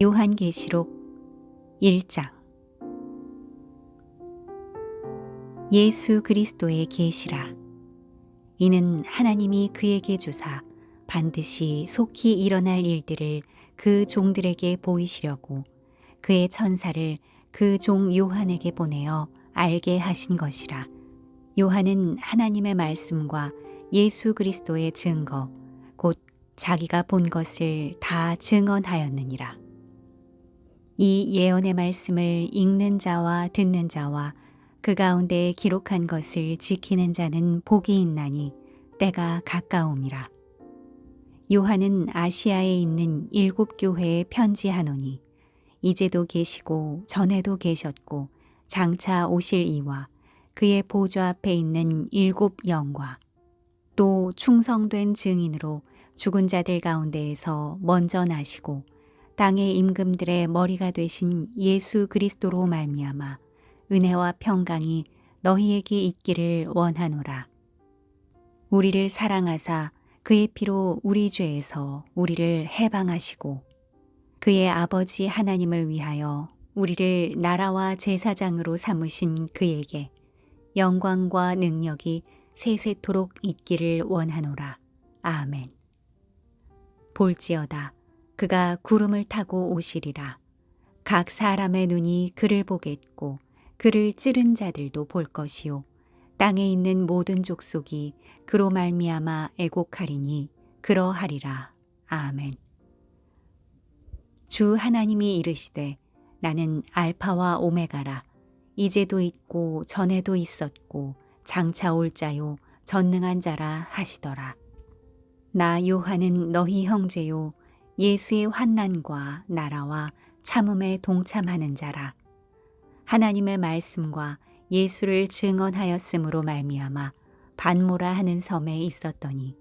요한계시록 1장. 예수 그리스도의 계시라. 이는 하나님이 그에게 주사 반드시 속히 일어날 일들을 그 종들에게 보이시려고 그의 천사를 그 종 요한에게 보내어 알게 하신 것이라. 요한은 하나님의 말씀과 예수 그리스도의 증거 곧 자기가 본 것을 다 증언하였느니라. 이 예언의 말씀을 읽는 자와 듣는 자와 그 가운데 기록한 것을 지키는 자는 복이 있나니 때가 가까움이라. 요한은 아시아에 있는 7교회에 편지하노니 이제도 계시고 전에도 계셨고 장차 오실 이와 그의 보좌 앞에 있는 7 영과 또 충성된 증인으로 죽은 자들 가운데에서 먼저 나시고 땅의 임금들의 머리가 되신 예수 그리스도로 말미암아 은혜와 평강이 너희에게 있기를 원하노라. 우리를 사랑하사 그의 피로 우리 죄에서 우리를 해방하시고 그의 아버지 하나님을 위하여 우리를 나라와 제사장으로 삼으신 그에게 영광과 능력이 세세토록 있기를 원하노라. 아멘. 볼지어다 그가 구름을 타고 오시리라. 각 사람의 눈이 그를 보겠고 그를 찌른 자들도 볼 것이요 땅에 있는 모든 족속이 그로 말미암아 애곡하리니 그러하리라. 아멘. 주 하나님이 이르시되 나는 알파와 오메가라. 이제도 있고 전에도 있었고 장차 올 자요 전능한 자라 하시더라. 나 요한은 너희 형제요 예수의 환난과 나라와 참음에 동참하는 자라. 하나님의 말씀과 예수를 증언하였으므로 말미암아 반모라 하는 섬에 있었더니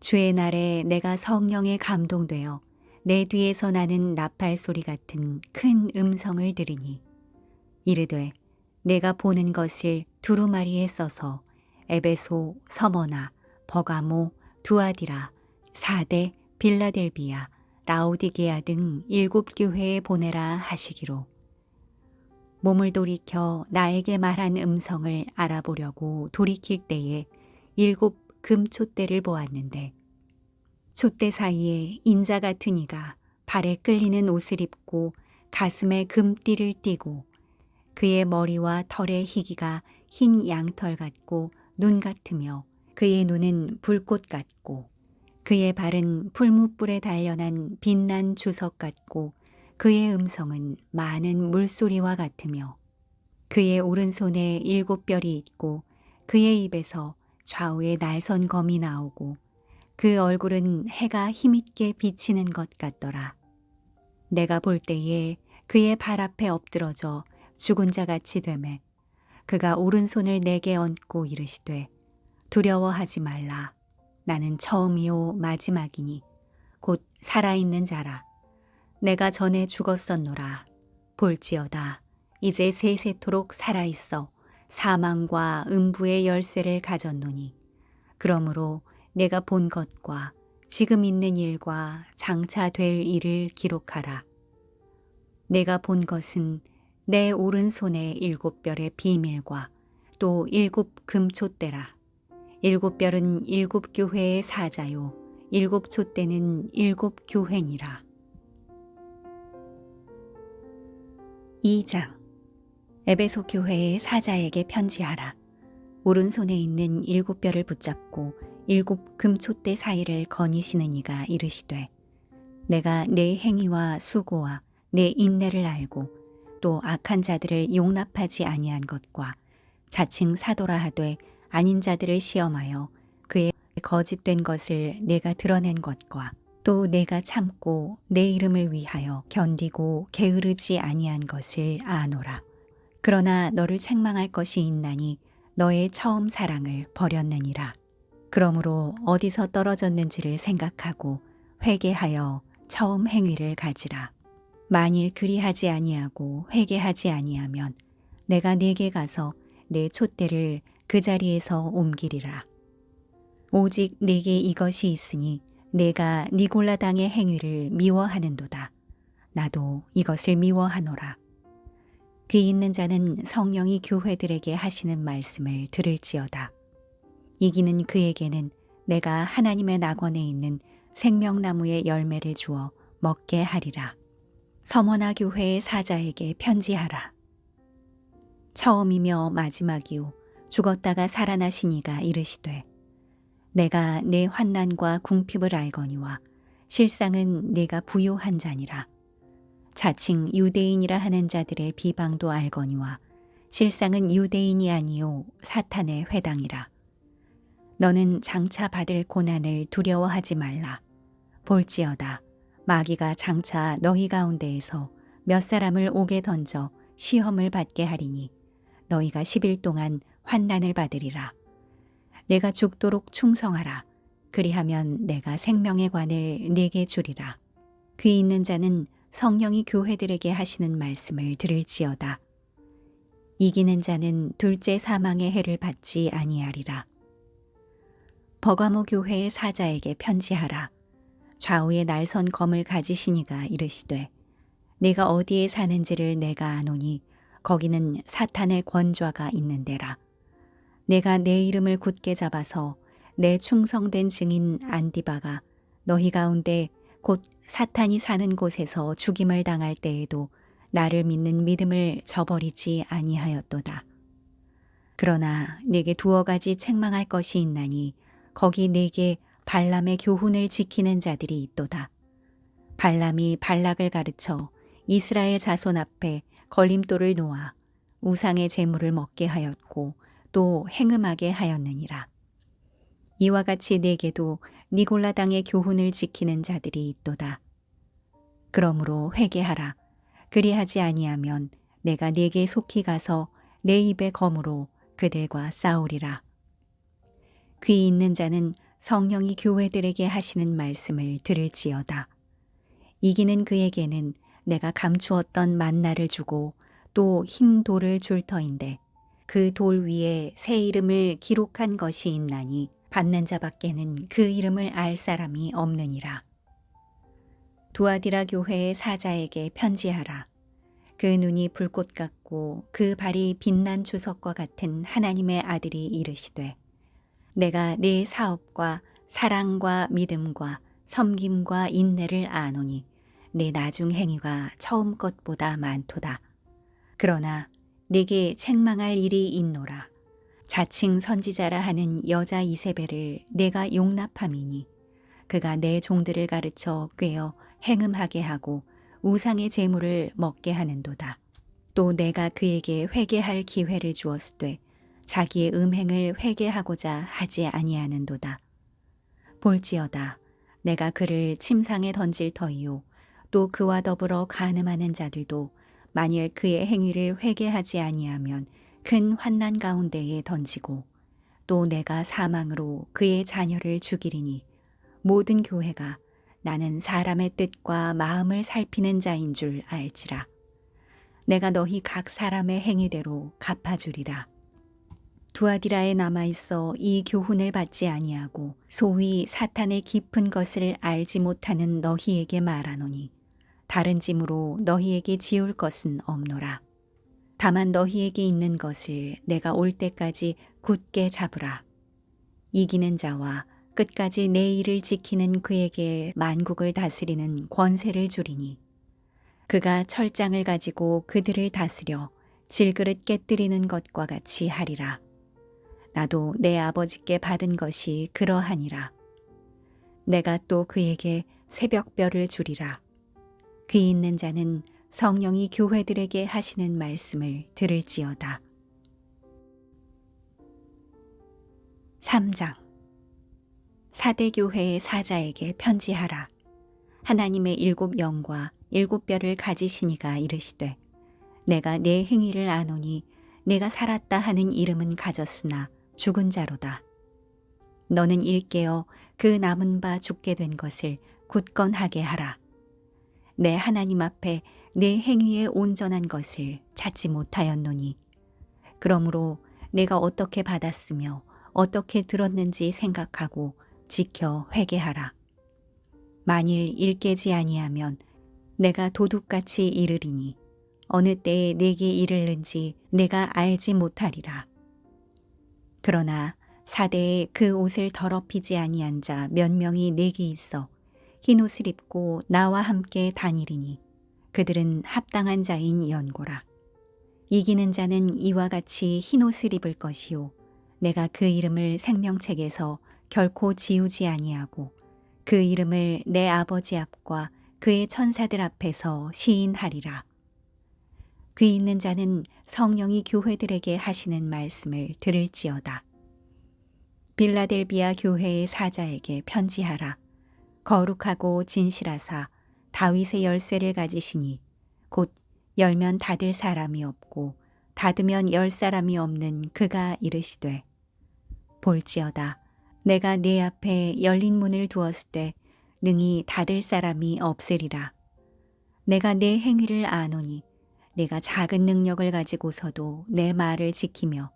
주의 날에 내가 성령에 감동되어 내 뒤에서 나는 나팔 소리 같은 큰 음성을 들으니 이르되 내가 보는 것을 두루마리에 써서 에베소, 서머나, 버가모, 두아디라, 사대, 빌라델비아, 라오디게아 등 7교회에 보내라 하시기로 몸을 돌이켜 나에게 말한 음성을 알아보려고 돌이킬 때에 7 금촛대를 보았는데 촛대 사이에 인자 같은 이가 발에 끌리는 옷을 입고 가슴에 금띠를 띠고 그의 머리와 털의 희기가 흰 양털 같고 눈 같으며 그의 눈은 불꽃 같고 그의 발은 풀무불에 단련한 빛난 주석 같고 그의 음성은 많은 물소리와 같으며 그의 오른손에 7별이 있고 그의 입에서 좌우에 날선 검이 나오고 그 얼굴은 해가 힘있게 비치는 것 같더라. 내가 볼 때에 그의 발 앞에 엎드러져 죽은 자 같이 되매 그가 오른손을 내게 얹고 이르시되 두려워하지 말라. 나는 처음이요 마지막이니 곧 살아있는 자라. 내가 전에 죽었었노라. 볼지어다 이제 세세토록 살아있어 사망과 음부의 열쇠를 가졌노니 그러므로 내가 본 것과 지금 있는 일과 장차 될 일을 기록하라. 내가 본 것은 내 오른손의 7별의 비밀과 또 7 금촛대라. 7별은 7교회의 사자요 7 촛대는 7 교회니라. 2장. 에베소 교회의 사자에게 편지하라. 오른손에 있는 7별을 붙잡고 7 금촛대 사이를 거니시는 이가 이르시되 내가 내 행위와 수고와 내 인내를 알고 또 악한 자들을 용납하지 아니한 것과 자칭 사도라 하되 아닌 자들을 시험하여 그의 거짓된 것을 내가 드러낸 것과 또 내가 참고 내 이름을 위하여 견디고 게으르지 아니한 것을 아노라. 그러나 너를 책망할 것이 있나니 너의 처음 사랑을 버렸느니라. 그러므로 어디서 떨어졌는지를 생각하고 회개하여 처음 행위를 가지라. 만일 그리하지 아니하고 회개하지 아니하면 내가 네게 가서 내 촛대를 그 자리에서 옮기리라. 오직 네게 이것이 있으니 내가 니골라당의 행위를 미워하는도다. 나도 이것을 미워하노라. 귀 있는 자는 성령이 교회들에게 하시는 말씀을 들을지어다. 이기는 그에게는 내가 하나님의 낙원에 있는 생명나무의 열매를 주어 먹게 하리라. 서머나 교회의 사자에게 편지하라. 처음이며 마지막이요 죽었다가 살아나신 이가 이르시되 내가 내 환난과 궁핍을 알거니와 실상은 내가 부요한 자니라. 자칭 유대인이라 하는 자들의 비방도 알거니와 실상은 유대인이 아니요 사탄의 회당이라. 너는 장차 받을 고난을 두려워하지 말라. 볼지어다 마귀가 장차 너희 가운데에서 몇 사람을 옥에 던져 시험을 받게 하리니 너희가 10일 동안 환난을 받으리라. 내가 죽도록 충성하라. 그리하면 내가 생명의 관을 네게 주리라. 귀 있는 자는 성령이 교회들에게 하시는 말씀을 들을지어다. 이기는 자는 둘째 사망의 해를 받지 아니하리라. 버가모 교회의 사자에게 편지하라. 좌우에 날선 검을 가지신 이가 이르시되 내가 어디에 사는지를 내가 아노니 거기는 사탄의 권좌가 있는 데라. 내가 내 이름을 굳게 잡아서 내 충성된 증인 안디바가 너희 가운데 곧 사탄이 사는 곳에서 죽임을 당할 때에도 나를 믿는 믿음을 저버리지 아니하였도다. 그러나 네게 두어 가지 책망할 것이 있나니 거기 네게 발람의 교훈을 지키는 자들이 있도다. 발람이 발락을 가르쳐 이스라엘 자손 앞에 걸림돌을 놓아 우상의 제물을 먹게 하였고 또 행음하게 하였느니라. 이와 같이 네게도 니골라 당의 교훈을 지키는 자들이 있도다. 그러므로 회개하라. 그리하지 아니하면 내가 네게 속히 가서 내 입의 검으로 그들과 싸우리라. 귀 있는 자는 성령이 교회들에게 하시는 말씀을 들을지어다. 이기는 그에게는 내가 감추었던 만나를 주고 또 흰 돌을 줄 터인데 그 돌 위에 새 이름을 기록한 것이 있나니 받는 자밖에는 그 이름을 알 사람이 없느니라. 두아디라 교회의 사자에게 편지하라. 그 눈이 불꽃 같고 그 발이 빛난 주석과 같은 하나님의 아들이 이르시되 내가 네 사업과 사랑과 믿음과 섬김과 인내를 아노니 네 나중 행위가 처음 것보다 많도다. 그러나 네게 책망할 일이 있노라. 자칭 선지자라 하는 여자 이세벨을 내가 용납함이니 그가 내 종들을 가르쳐 꿰어 행음하게 하고 우상의 제물을 먹게 하는도다. 또 내가 그에게 회개할 기회를 주었으되 자기의 음행을 회개하고자 하지 아니하는도다. 볼지어다 내가 그를 침상에 던질 터이요 또 그와 더불어 간음하는 자들도 만일 그의 행위를 회개하지 아니하면 큰 환난 가운데에 던지고 또 내가 사망으로 그의 자녀를 죽이리니 모든 교회가 나는 사람의 뜻과 마음을 살피는 자인 줄 알지라. 내가 너희 각 사람의 행위대로 갚아주리라. 두아디라에 남아있어 이 교훈을 받지 아니하고 소위 사탄의 깊은 것을 알지 못하는 너희에게 말하노니 다른 짐으로 너희에게 지울 것은 없노라. 다만 너희에게 있는 것을 내가 올 때까지 굳게 잡으라. 이기는 자와 끝까지 내 일을 지키는 그에게 만국을 다스리는 권세를 주리니 그가 철장을 가지고 그들을 다스려 질그릇 깨뜨리는 것과 같이 하리라. 나도 내 아버지께 받은 것이 그러하니라. 내가 또 그에게 새벽별을 주리라. 귀 있는 자는 성령이 교회들에게 하시는 말씀을 들을지어다. 3장. 사대교회의 사자에게 편지하라. 하나님의 7 영과 7 뼈를 가지신 이가 이르시되 내가 내 행위를 아노니 내가 살았다 하는 이름은 가졌으나 죽은 자로다. 너는 일깨어 그 남은 바 죽게 된 것을 굳건하게 하라. 내 하나님 앞에 내 행위에 온전한 것을 찾지 못하였노니 그러므로 내가 어떻게 받았으며 어떻게 들었는지 생각하고 지켜 회개하라. 만일 일깨지 아니하면 내가 도둑같이 이르리니 어느 때에 내게 이르는지 내가 알지 못하리라. 그러나 사대에 그 옷을 더럽히지 아니한 자 몇 명이 내게 있어 흰 옷을 입고 나와 함께 다니리니 그들은 합당한 자인 연고라. 이기는 자는 이와 같이 흰 옷을 입을 것이요 내가 그 이름을 생명책에서 결코 지우지 아니하고 그 이름을 내 아버지 앞과 그의 천사들 앞에서 시인하리라. 귀 있는 자는 성령이 교회들에게 하시는 말씀을 들을지어다. 빌라델비아 교회의 사자에게 편지하라. 거룩하고 진실하사 다윗의 열쇠를 가지시니 곧 열면 닫을 사람이 없고 닫으면 열 사람이 없는 그가 이르시되 볼지어다 내가 네 앞에 열린 문을 두었을 때 능히 닫을 사람이 없으리라. 내가 내 행위를 아노니 내가 작은 능력을 가지고서도 내 말을 지키며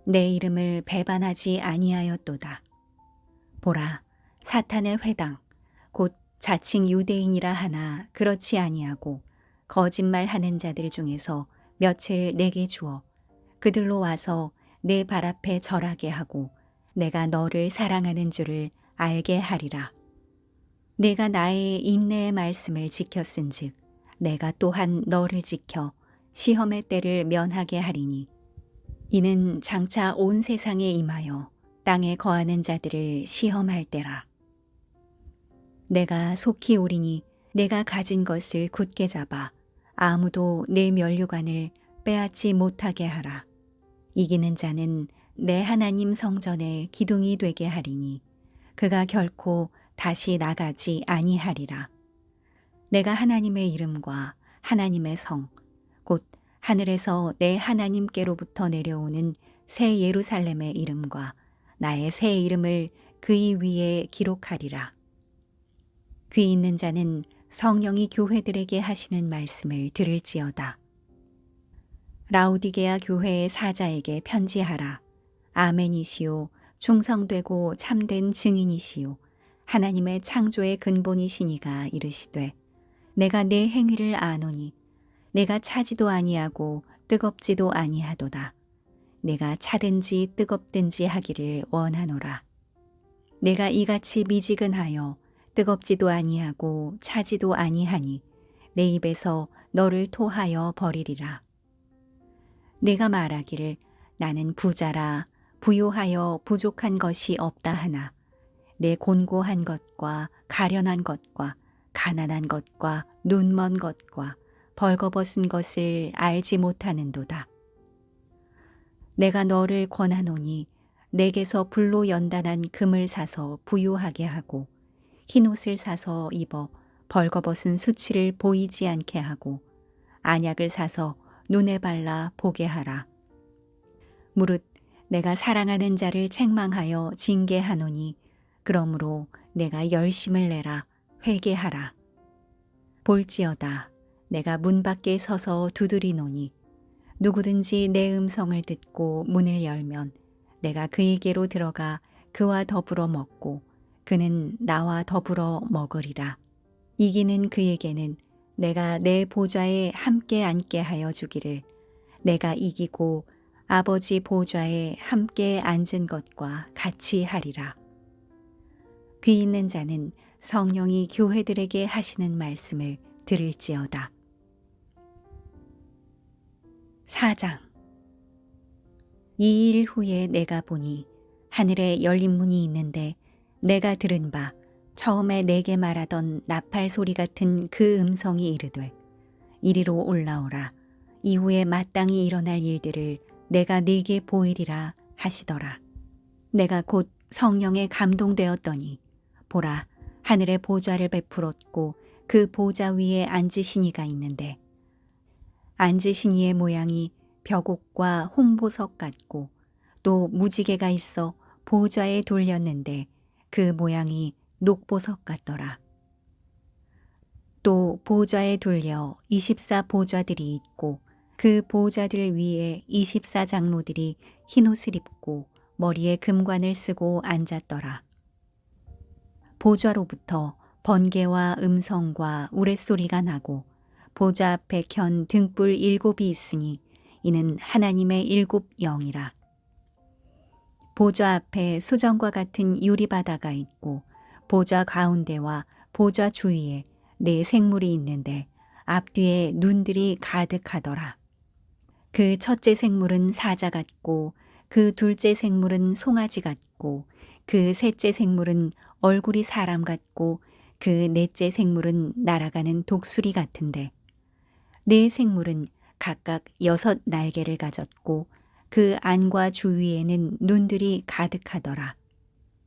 내 이름을 배반하지 아니하였도다. 보라, 사탄의 회당 곧 자칭 유대인이라 하나 그렇지 아니하고 거짓말하는 자들 중에서 몇을 내게 주어 그들로 와서 내 발 앞에 절하게 하고 내가 너를 사랑하는 줄을 알게 하리라. 내가 나의 인내의 말씀을 지켰은즉 내가 또한 너를 지켜 시험의 때를 면하게 하리니 이는 장차 온 세상에 임하여 땅에 거하는 자들을 시험할 때라. 내가 속히 오리니 내가 가진 것을 굳게 잡아 아무도 내 면류관을 빼앗지 못하게 하라. 이기는 자는 내 하나님 성전의 기둥이 되게 하리니 그가 결코 다시 나가지 아니하리라. 내가 하나님의 이름과 하나님의 성, 곧 하늘에서 내 하나님께로부터 내려오는 새 예루살렘의 이름과 나의 새 이름을 그의 위에 기록하리라. 귀 있는 자는 성령이 교회들에게 하시는 말씀을 들을지어다. 라우디게아 교회의 사자에게 편지하라. 아멘이시오. 충성되고 참된 증인이시오. 하나님의 창조의 근본이시니가 이르시되 내가 내 행위를 아노니 내가 차지도 아니하고 뜨겁지도 아니하도다. 내가 차든지 뜨겁든지 하기를 원하노라. 내가 이같이 미지근하여 뜨겁지도 아니하고 차지도 아니하니 내 입에서 너를 토하여 버리리라. 내가 말하기를 나는 부자라 부요하여 부족한 것이 없다 하나 내 곤고한 것과 가련한 것과 가난한 것과 눈먼 것과 벌거벗은 것을 알지 못하는도다. 내가 너를 권하노니 내게서 불로 연단한 금을 사서 부요하게 하고 흰옷을 사서 입어 벌거벗은 수치를 보이지 않게 하고 안약을 사서 눈에 발라 보게 하라. 무릇 내가 사랑하는 자를 책망하여 징계하노니 그러므로 내가 열심을 내라 회개하라. 볼지어다 내가 문 밖에 서서 두드리노니 누구든지 내 음성을 듣고 문을 열면 내가 그에게로 들어가 그와 더불어 먹고 그는 나와 더불어 먹으리라. 이기는 그에게는 내가 내 보좌에 함께 앉게 하여 주기를 내가 이기고 아버지 보좌에 함께 앉은 것과 같이 하리라. 귀 있는 자는 성령이 교회들에게 하시는 말씀을 들을지어다. 4장. 이 일 후에 내가 보니 하늘에 열린 문이 있는데 내가 들은 바 처음에 내게 말하던 나팔 소리 같은 그 음성이 이르되 이리로 올라오라. 이후에 마땅히 일어날 일들을 내가 네게 보이리라 하시더라. 내가 곧 성령에 감동되었더니 보라 하늘에 보좌를 베풀었고 그 보좌 위에 앉으신 이가 있는데 앉으신 이의 모양이 벽옥과 홍보석 같고 또 무지개가 있어 보좌에 둘렸는데 그 모양이 녹보석 같더라. 또 보좌에 둘려 24 보좌들이 있고 그 보좌들 위에 24 장로들이 흰옷을 입고 머리에 금관을 쓰고 앉았더라. 보좌로부터 번개와 음성과 우레소리가 나고 보좌 앞에 켠 등불 7이 있으니 이는 하나님의 7 영이라. 보좌 앞에 수정과 같은 유리바다가 있고 보좌 가운데와 보좌 주위에 4 생물이 있는데 앞뒤에 눈들이 가득하더라. 그 첫째 생물은 사자 같고 그 둘째 생물은 송아지 같고 그 셋째 생물은 얼굴이 사람 같고 그 넷째 생물은 날아가는 독수리 같은데 4 생물은 각각 6 날개를 가졌고 그 안과 주위에는 눈들이 가득하더라.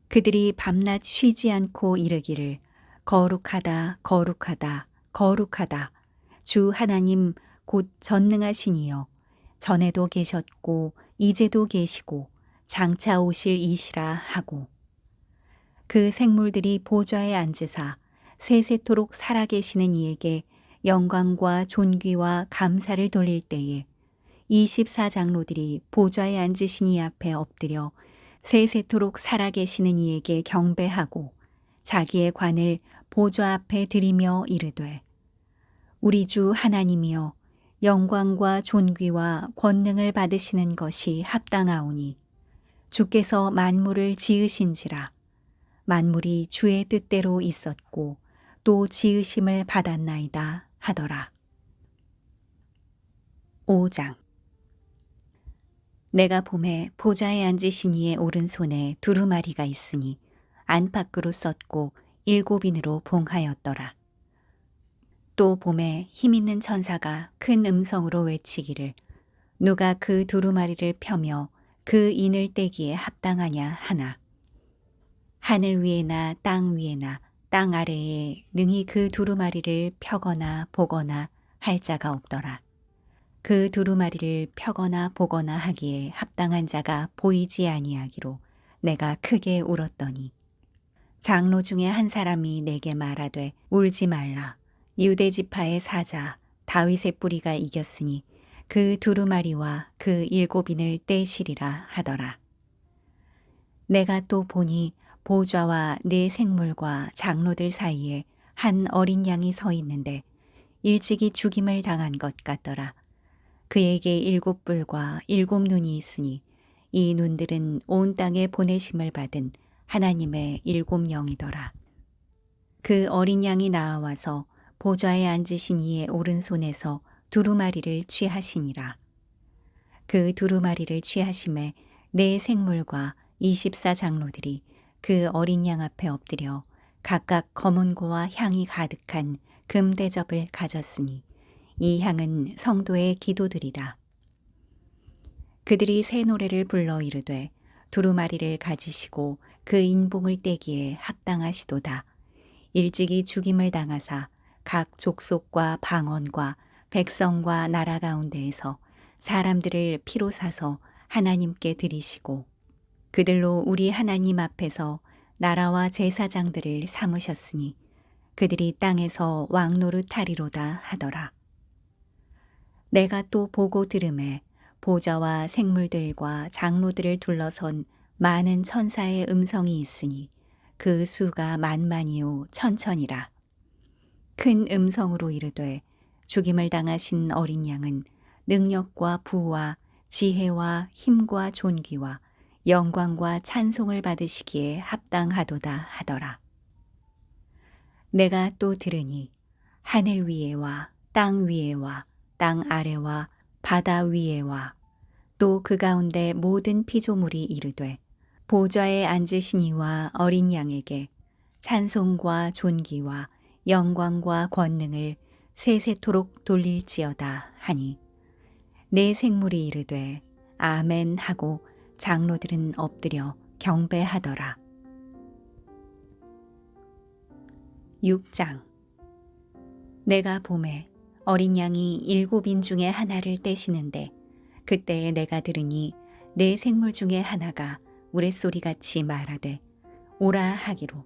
그들이 밤낮 쉬지 않고 이르기를 거룩하다 거룩하다 거룩하다 주 하나님 곧 전능하신 이여 전에도 계셨고 이제도 계시고 장차 오실 이시라 하고 그 생물들이 보좌에 앉으사 세세토록 살아계시는 이에게 영광과 존귀와 감사를 돌릴 때에 24장로들이 보좌에 앉으신 이 앞에 엎드려 세세토록 살아계시는 이에게 경배하고 자기의 관을 보좌 앞에 들이며 이르되 우리 주 하나님이여 영광과 존귀와 권능을 받으시는 것이 합당하오니 주께서 만물을 지으신지라 만물이 주의 뜻대로 있었고 또 지으심을 받았나이다 하더라. 5장. 내가 봄에 보좌에 앉으신 이의 오른손에 두루마리가 있으니 안팎으로 썼고 7인으로 봉하였더라. 또 봄에 힘있는 천사가 큰 음성으로 외치기를 누가 그 두루마리를 펴며 그 인을 떼기에 합당하냐 하나. 하늘 위에나 땅 위에나 땅 아래에 능히 그 두루마리를 펴거나 보거나 할 자가 없더라. 그 두루마리를 펴거나 보거나 하기에 합당한 자가 보이지 아니하기로 내가 크게 울었더니 장로 중에 한 사람이 내게 말하되 울지 말라. 유대 지파의 사자 다윗의 뿌리가 이겼으니 그 두루마리와 그 7인을 떼시리라 하더라. 내가 또 보니 보좌와 4 생물과 장로들 사이에 한 어린 양이 서 있는데 일찍이 죽임을 당한 것 같더라. 그에게 7 뿔과 7 눈이 있으니 이 눈들은 온 땅에 보내심을 받은 하나님의 7 영이더라. 그 어린 양이 나와서 보좌에 앉으신 이의 오른손에서 두루마리를 취하시니라. 그 두루마리를 취하심에 4 생물과 24장로들이 그 어린 양 앞에 엎드려 각각 검은고와 향이 가득한 금대접을 가졌으니 이 향은 성도의 기도들이라. 그들이 새 노래를 불러 이르되 두루마리를 가지시고 그 인봉을 떼기에 합당하시도다. 일찍이 죽임을 당하사 각 족속과 방언과 백성과 나라 가운데에서 사람들을 피로 사서 하나님께 드리시고 그들로 우리 하나님 앞에서 나라와 제사장들을 삼으셨으니 그들이 땅에서 왕노릇하리로다 하더라. 내가 또 보고 들음에 보좌와 생물들과 장로들을 둘러선 많은 천사의 음성이 있으니 그 수가 만만이요 천천이라. 큰 음성으로 이르되 죽임을 당하신 어린 양은 능력과 부와 지혜와 힘과 존귀와 영광과 찬송을 받으시기에 합당하도다 하더라. 내가 또 들으니 하늘 위에와 땅 위에와 땅 아래와 바다 위에와 또 그 가운데 모든 피조물이 이르되 보좌에 앉으신 이와 어린 양에게 찬송과 존귀와 영광과 권능을 세세토록 돌릴지어다 하니 4 생물이 이르되 아멘 하고 장로들은 엎드려 경배하더라. 6장. 내가 봄에 어린 양이 7인 중에 하나를 떼시는데 그때에 내가 들으니 4 생물 중에 하나가 우레소리같이 말하되 오라 하기로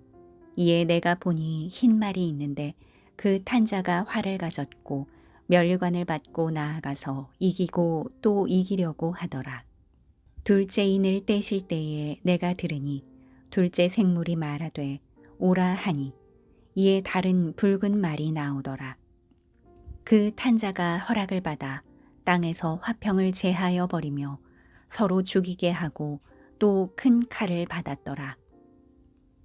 이에 내가 보니 흰 말이 있는데 그 탄자가 활을 가졌고 면류관을 받고 나아가서 이기고 또 이기려고 하더라. 둘째 인을 떼실 때에 내가 들으니 둘째 생물이 말하되 오라 하니 이에 다른 붉은 말이 나오더라. 그 탄자가 허락을 받아 땅에서 화평을 제하여 버리며 서로 죽이게 하고 또 큰 칼을 받았더라.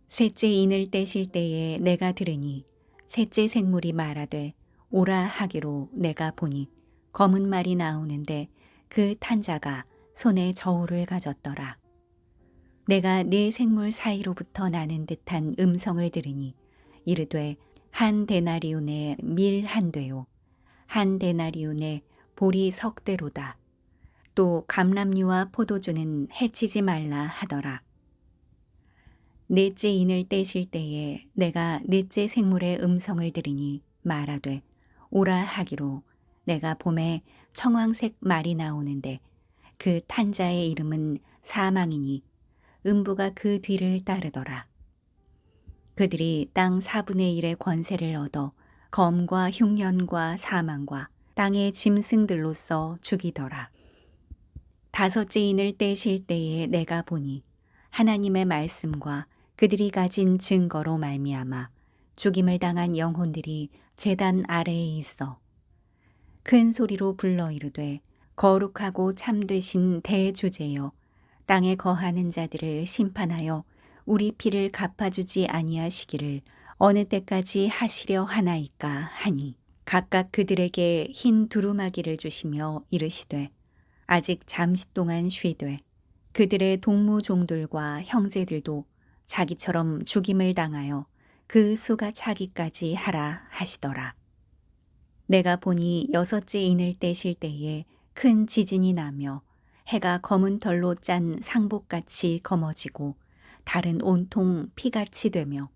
셋째 인을 떼실 때에 내가 들으니 셋째 생물이 말하되 오라 하기로 내가 보니 검은 말이 나오는데 그 탄자가 손에 저울을 가졌더라. 내가 네 생물 사이로부터 나는 듯한 음성을 들으니 이르되 한 데나리온의 밀 한 되요 한 데나리온의 보리 석 대로다. 또 감람류와 포도주는 해치지 말라 하더라. 넷째 인을 떼실 때에 내가 넷째 생물의 음성을 들으니 말하되 오라 하기로 내가 봄에 청황색 말이 나오는데 그 탄자의 이름은 사망이니 음부가 그 뒤를 따르더라. 그들이 땅 4분의 1의 권세를 얻어 검과 흉년과 사망과 땅의 짐승들로서 죽이더라. 다섯째 인을 떼실 때에 내가 보니 하나님의 말씀과 그들이 가진 증거로 말미암아 죽임을 당한 영혼들이 제단 아래에 있어 큰 소리로 불러 이르되 거룩하고 참되신 대주제여 땅에 거하는 자들을 심판하여 우리 피를 갚아주지 아니하시기를 어느 때까지 하시려 하나이까 하니 각각 그들에게 흰 두루마기를 주시며 이르시되 아직 잠시 동안 쉬되 그들의 동무종들과 형제들도 자기처럼 죽임을 당하여 그 수가 차기까지 하라 하시더라. 내가 보니 여섯째 인을 떼실 때에 큰 지진이 나며 해가 검은 털로 짠 상복같이 검어지고 달은 온통 피같이 되며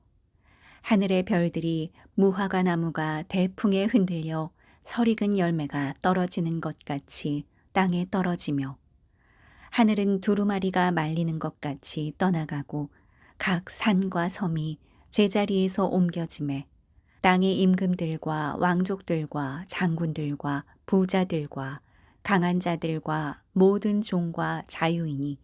하늘의 별들이 무화과 나무가 대풍에 흔들려 설익은 열매가 떨어지는 것 같이 땅에 떨어지며 하늘은 두루마리가 말리는 것 같이 떠나가고 각 산과 섬이 제자리에서 옮겨지매 땅의 임금들과 왕족들과 장군들과 부자들과 강한 자들과 모든 종과 자유인이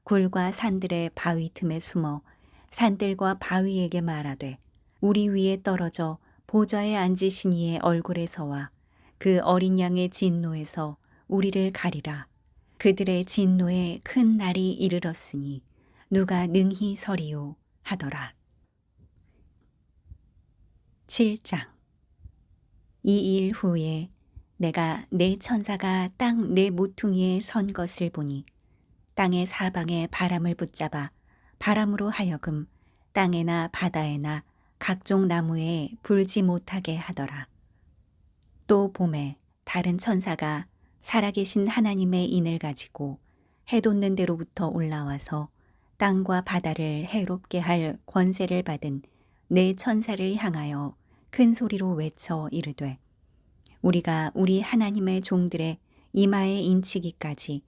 굴과 산들의 바위 틈에 숨어 산들과 바위에게 말하되 우리 위에 떨어져 보좌에 앉으신 이의 얼굴에서와 그 어린 양의 진노에서 우리를 가리라. 그들의 진노에 큰 날이 이르렀으니 누가 능히 서리요 하더라. 7장. 이 일 후에 내가 내 천사가 땅 내 모퉁이에 선 것을 보니 땅의 사방에 바람을 붙잡아 바람으로 하여금 땅에나 바다에나 각종 나무에 불지 못하게 하더라. 또 봄에 다른 천사가 살아계신 하나님의 인을 가지고 해돋는 데로부터 올라와서 땅과 바다를 해롭게 할 권세를 받은 네 천사를 향하여 큰 소리로 외쳐 이르되 우리가 우리 하나님의 종들의 이마에 인치기까지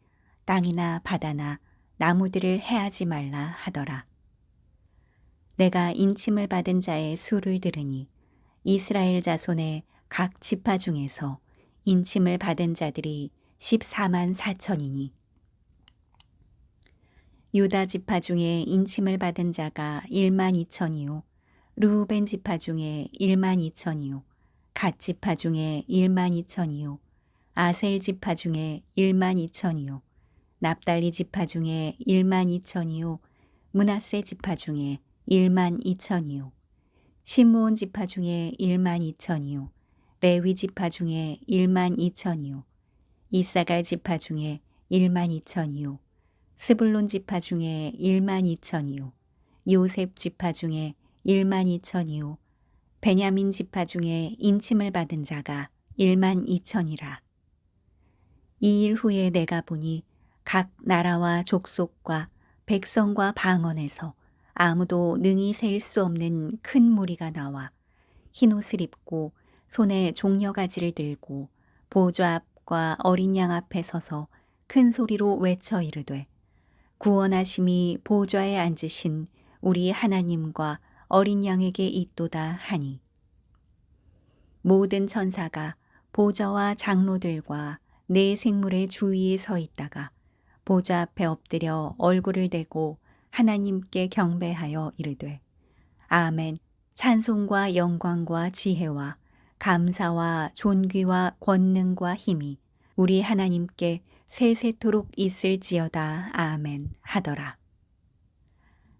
땅이나 바다나 나무들을 해하지 말라 하더라. 내가 인침을 받은 자의 수를 들으니 이스라엘 자손의 각 지파 중에서 인침을 받은 자들이 14만 4천이니 유다 지파 중에 인침을 받은 자가 1만 2천이요 르우벤 지파 중에 1만 2천이요 갓 지파 중에 1만 2천이요 아셀 지파 중에 1만 2천이요 납달리 지파 중에 1만 2천이요 므낫세 지파 중에 1만 2천이요 시므온 지파 중에 1만 2천이요 레위 지파 중에 1만 2천이요 이사갈 지파 중에 1만 2천이요 스불론 지파 중에 1만 2천이요 요셉 지파 중에 1만 2천이요 베냐민 지파 중에 인침을 받은 자가 1만 2천이라. 이 일 후에 내가 보니 각 나라와 족속과 백성과 방언에서 아무도 능히 셀 수 없는 큰 무리가 나와 흰옷을 입고 손에 종려가지를 들고 보좌 앞과 어린 양 앞에 서서 큰 소리로 외쳐 이르되 구원하심이 보좌에 앉으신 우리 하나님과 어린 양에게 있도다 하니 모든 천사가 보좌와 장로들과 네 생물의 주위에 서 있다가 보좌 앞에 엎드려 얼굴을 대고 하나님께 경배하여 이르되 아멘 찬송과 영광과 지혜와 감사와 존귀와 권능과 힘이 우리 하나님께 세세토록 있을지어다. 아멘 하더라.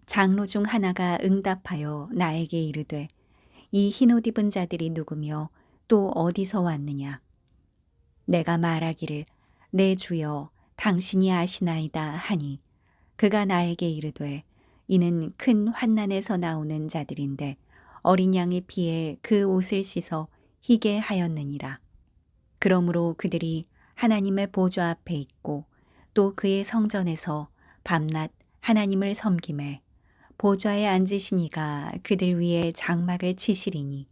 장로 중 하나가 응답하여 나에게 이르되 이 흰옷 입은 자들이 누구며 또 어디서 왔느냐. 내가 말하기를 내 주여 당신이 아시나이다 하니 그가 나에게 이르되 이는 큰 환난에서 나오는 자들인데 어린 양의 피에 그 옷을 씻어 희게 하였느니라. 그러므로 그들이 하나님의 보좌 앞에 있고 또 그의 성전에서 밤낮 하나님을 섬김에 보좌에 앉으신 이가 그들 위에 장막을 치시리니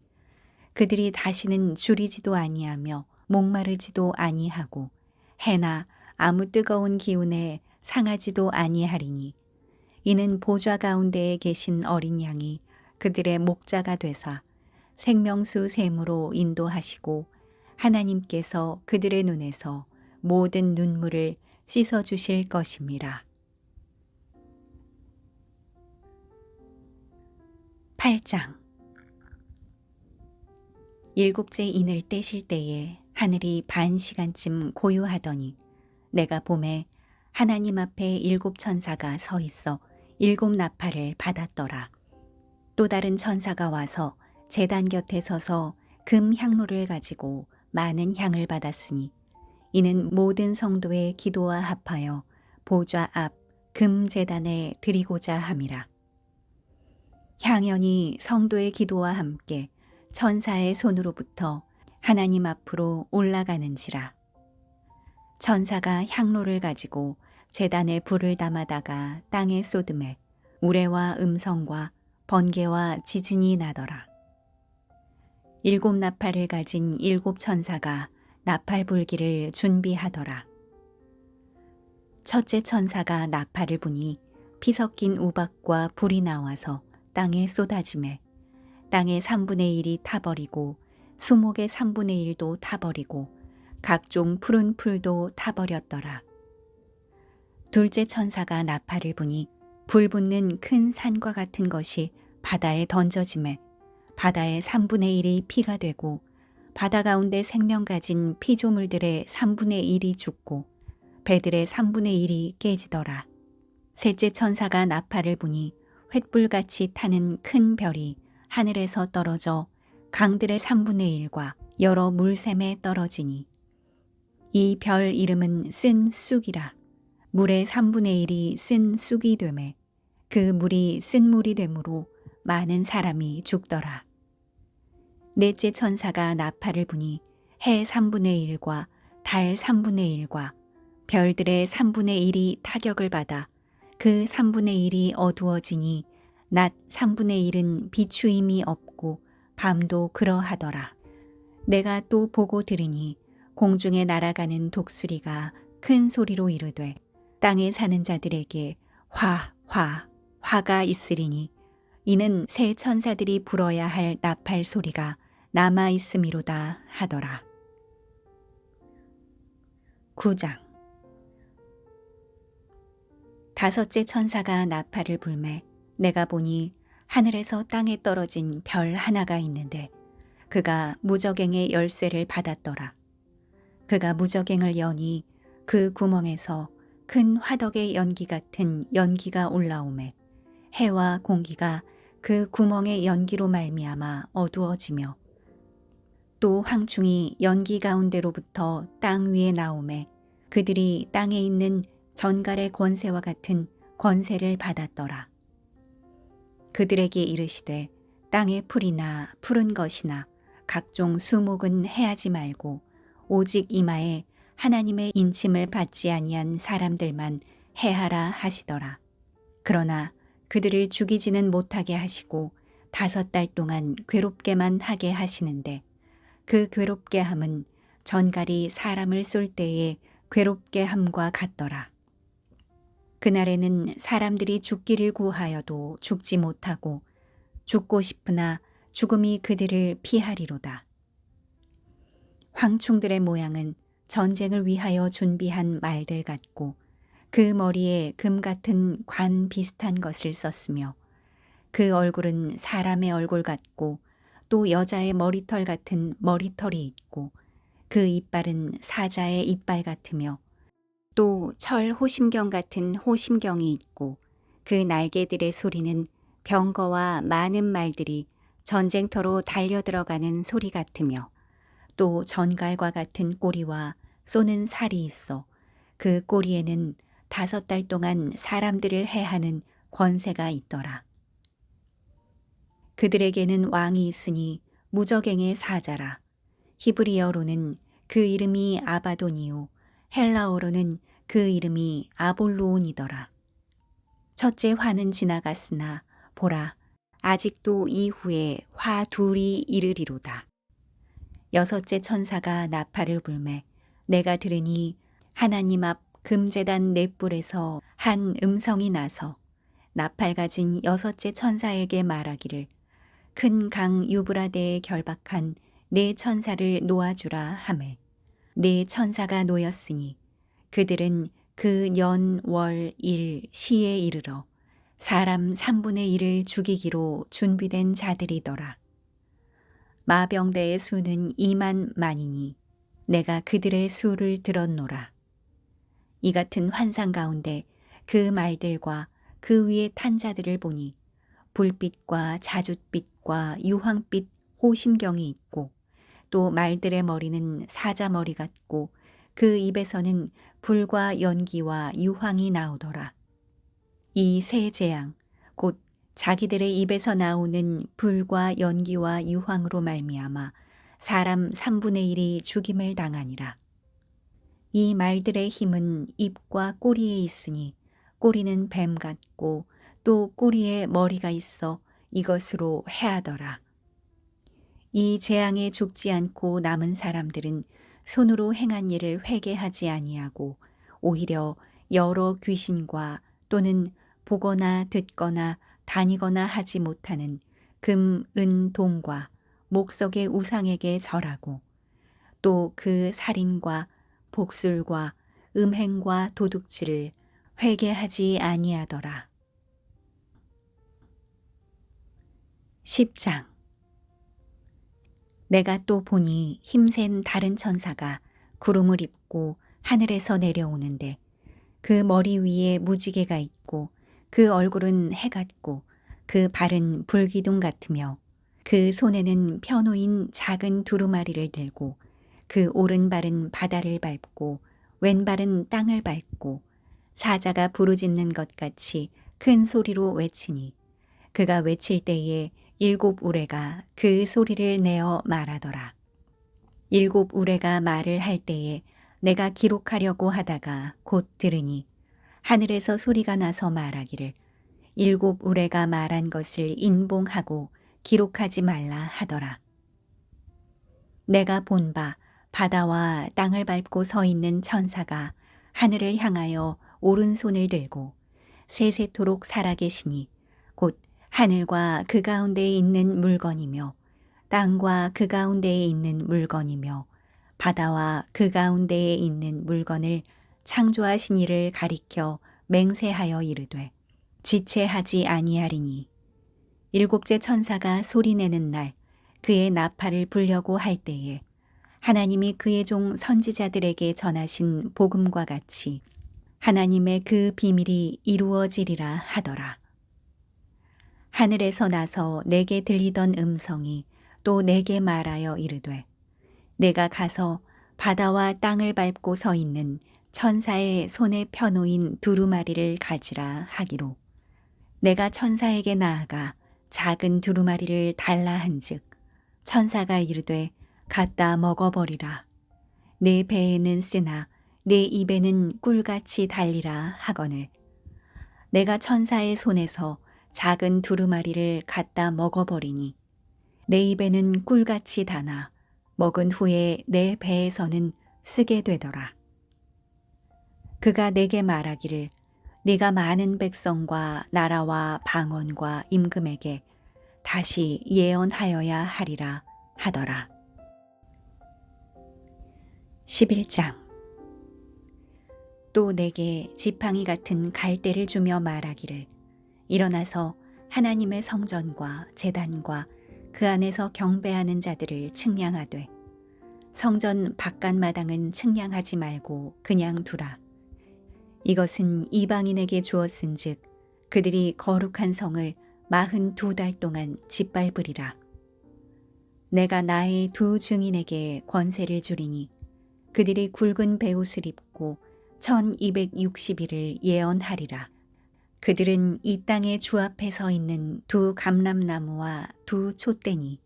그들이 다시는 줄이지도 아니하며 목마르지도 아니하고 해나 아무 뜨거운 기운에 상하지도 아니하리니 이는 보좌 가운데에 계신 어린 양이 그들의 목자가 되사 생명수 샘으로 인도하시고 하나님께서 그들의 눈에서 모든 눈물을 씻어 주실 것임이라. 8장. 일곱째 인을 떼실 때에 하늘이 반 시간쯤 고요하더니 내가 봄에 하나님 앞에 일곱 천사가 서 있어 일곱 나팔을 받았더라. 또 다른 천사가 와서 제단 곁에 서서 금 향로를 가지고 많은 향을 받았으니 이는 모든 성도의 기도와 합하여 보좌 앞 금 제단에 드리고자 함이라. 향연이 성도의 기도와 함께 천사의 손으로부터 하나님 앞으로 올라가는지라. 천사가 향로를 가지고 제단에 불을 담아다가 땅에 쏟음에 우레와 음성과 번개와 지진이 나더라. 일곱 나팔을 가진 일곱 천사가 나팔 불기를 준비하더라. 첫째 천사가 나팔을 부니 피 섞인 우박과 불이 나와서 땅에 쏟아지매 땅의 3분의 1이 타버리고 수목의 3분의 1도 타버리고 각종 푸른 풀도 타버렸더라. 둘째 천사가 나팔을 부니 불 붙는 큰 산과 같은 것이 바다에 던져지매 바다의 3분의 1이 피가 되고 바다 가운데 생명 가진 피조물들의 3분의 1이 죽고 배들의 3분의 1이 깨지더라. 셋째 천사가 나팔을 부니 횃불같이 타는 큰 별이 하늘에서 떨어져 강들의 3분의 1과 여러 물샘에 떨어지니 이 별 이름은 쓴 쑥이라. 물의 3분의 1이 쓴 쑥이 되매 그 물이 쓴 물이 되므로 많은 사람이 죽더라. 넷째 천사가 나팔을 부니 해 3분의 1과 달 3분의 1과 별들의 3분의 1이 타격을 받아 그 3분의 1이 어두워지니 낮 3분의 1은 비추임이 없고 밤도 그러하더라. 내가 또 보고 들으니 공중에 날아가는 독수리가 큰 소리로 이르되 땅에 사는 자들에게 화가 있으리니 이는 새 천사들이 불어야 할 나팔 소리가 남아 있음이로다 하더라. 9장. 다섯째 천사가 나팔을 불매 내가 보니 하늘에서 땅에 떨어진 별 하나가 있는데 그가 무저갱의 열쇠를 받았더라. 그가 무저갱을 여니 그 구멍에서 큰 화덕의 연기 같은 연기가 올라오매 해와 공기가 그 구멍의 연기로 말미암아 어두워지며 또 황충이 연기 가운데로부터 땅 위에 나오매 그들이 땅에 있는 전갈의 권세와 같은 권세를 받았더라. 그들에게 이르시되 땅의 풀이나 푸른 것이나 각종 수목은 해하지 말고 오직 이마에 하나님의 인침을 받지 아니한 사람들만 해하라 하시더라. 그러나 그들을 죽이지는 못하게 하시고 5달 동안 괴롭게만 하게 하시는데 그 괴롭게 함은 전갈이 사람을 쏠 때에 괴롭게 함과 같더라. 그날에는 사람들이 죽기를 구하여도 죽지 못하고 죽고 싶으나 죽음이 그들을 피하리로다. 황충들의 모양은 전쟁을 위하여 준비한 말들 같고 그 머리에 금 같은 관 비슷한 것을 썼으며 그 얼굴은 사람의 얼굴 같고 또 여자의 머리털 같은 머리털이 있고 그 이빨은 사자의 이빨 같으며 또 철 호심경 같은 호심경이 있고 그 날개들의 소리는 병거와 많은 말들이 전쟁터로 달려들어가는 소리 같으며 또 전갈과 같은 꼬리와 쏘는 살이 있어 그 꼬리에는 5달 동안 사람들을 해하는 권세가 있더라. 그들에게는 왕이 있으니 무저갱의 사자라. 히브리어로는 그 이름이 아바돈이요 헬라어로는 그 이름이 아볼로온이더라. 첫째 화는 지나갔으나 보라 아직도 이후에 화 둘이 이르리로다. 여섯째 천사가 나팔을 불매 내가 들으니 하나님 앞 금제단 넷불에서 한 음성이 나서 나팔 가진 여섯째 천사에게 말하기를 큰 강 유브라데에 결박한 네 천사를 놓아주라 하매 네 천사가 놓였으니 그들은 그 년, 월, 일, 시에 이르러 사람 3분의 1을 죽이기로 준비된 자들이더라. 마병대의 수는 2만 만이니 내가 그들의 수를 들었노라. 이 같은 환상 가운데 그 말들과 그 위에 탄 자들을 보니 불빛과 자줏빛과 유황빛 호심경이 있고 또 말들의 머리는 사자 머리 같고 그 입에서는 불과 연기와 유황이 나오더라. 이 세 재앙 곧 자기들의 입에서 나오는 불과 연기와 유황으로 말미암아 사람 3분의 1이 죽임을 당하니라. 이 말들의 힘은 입과 꼬리에 있으니 꼬리는 뱀 같고 또 꼬리에 머리가 있어 이것으로 해하더라. 이 재앙에 죽지 않고 남은 사람들은 손으로 행한 일을 회개하지 아니하고 오히려 여러 귀신과 또는 보거나 듣거나 다니거나 하지 못하는 금, 은, 동과 목석의 우상에게 절하고 또 그 살인과 복술과 음행과 도둑질을 회개하지 아니하더라. 10장 내가 또 보니 힘센 다른 천사가 구름을 입고 하늘에서 내려오는데 그 머리 위에 무지개가 있고 그 얼굴은 해 같고 그 발은 불기둥 같으며 그 손에는 펴놓인 작은 두루마리를 들고 그 오른발은 바다를 밟고 왼발은 땅을 밟고 사자가 부르짖는 것 같이 큰 소리로 외치니 그가 외칠 때에 7 우레가 그 소리를 내어 말하더라. 7 우레가 말을 할 때에 내가 기록하려고 하다가 곧 들으니 하늘에서 소리가 나서 말하기를 7 우레가 말한 것을 인봉하고 기록하지 말라 하더라. 내가 본 바 바다와 땅을 밟고 서 있는 천사가 하늘을 향하여 오른손을 들고 세세토록 살아계시니 곧 하늘과 그 가운데에 있는 물건이며 땅과 그 가운데에 있는 물건이며 바다와 그 가운데에 있는 물건을 창조하신 이를 가리켜 맹세하여 이르되 지체하지 아니하리니 7째 천사가 소리내는 날 그의 나팔을 불려고 할 때에 하나님이 그의 종 선지자들에게 전하신 복음과 같이 하나님의 그 비밀이 이루어지리라 하더라. 하늘에서 나서 내게 들리던 음성이 또 내게 말하여 이르되 내가 가서 바다와 땅을 밟고 서 있는 천사의 손에 펴놓인 두루마리를 가지라 하기로 내가 천사에게 나아가 작은 두루마리를 달라 한즉 천사가 이르되 갖다 먹어버리라. 내 배에는 쓰나 내 입에는 꿀같이 달리라 하거늘 내가 천사의 손에서 작은 두루마리를 갖다 먹어버리니 내 입에는 꿀같이 다나 먹은 후에 내 배에서는 쓰게 되더라. 그가 내게 말하기를 네가 많은 백성과 나라와 방언과 임금에게 다시 예언하여야 하리라 하더라. 11장 또 내게 지팡이 같은 갈대를 주며 말하기를 일어나서 하나님의 성전과 제단과 그 안에서 경배하는 자들을 측량하되 성전 바깥마당은 측량하지 말고 그냥 두라. 이것은 이방인에게 주었은즉 그들이 거룩한 성을 42달 동안 짓밟으리라. 내가 나의 두 증인에게 권세를 주리니 그들이 굵은 베옷을 입고 1260일을 예언하리라. 그들은 이 땅의 주 앞에 서 있는 두 감람나무와 두 촛대니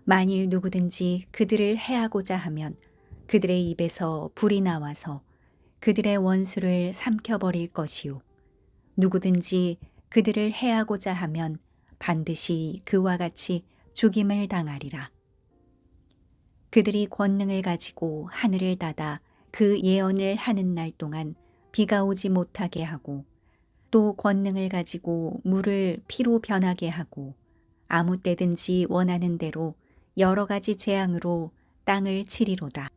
만일 누구든지 그들을 해하고자 하면 그들의 입에서 불이 나와서 그들의 원수를 삼켜버릴 것이요 누구든지 그들을 해하고자 하면 반드시 그와 같이 죽임을 당하리라. 그들이 권능을 가지고 하늘을 닫아 그 예언을 하는 날 동안 비가 오지 못하게 하고 또 권능을 가지고 물을 피로 변하게 하고 아무 때든지 원하는 대로 여러 가지 재앙으로 땅을 치리로다.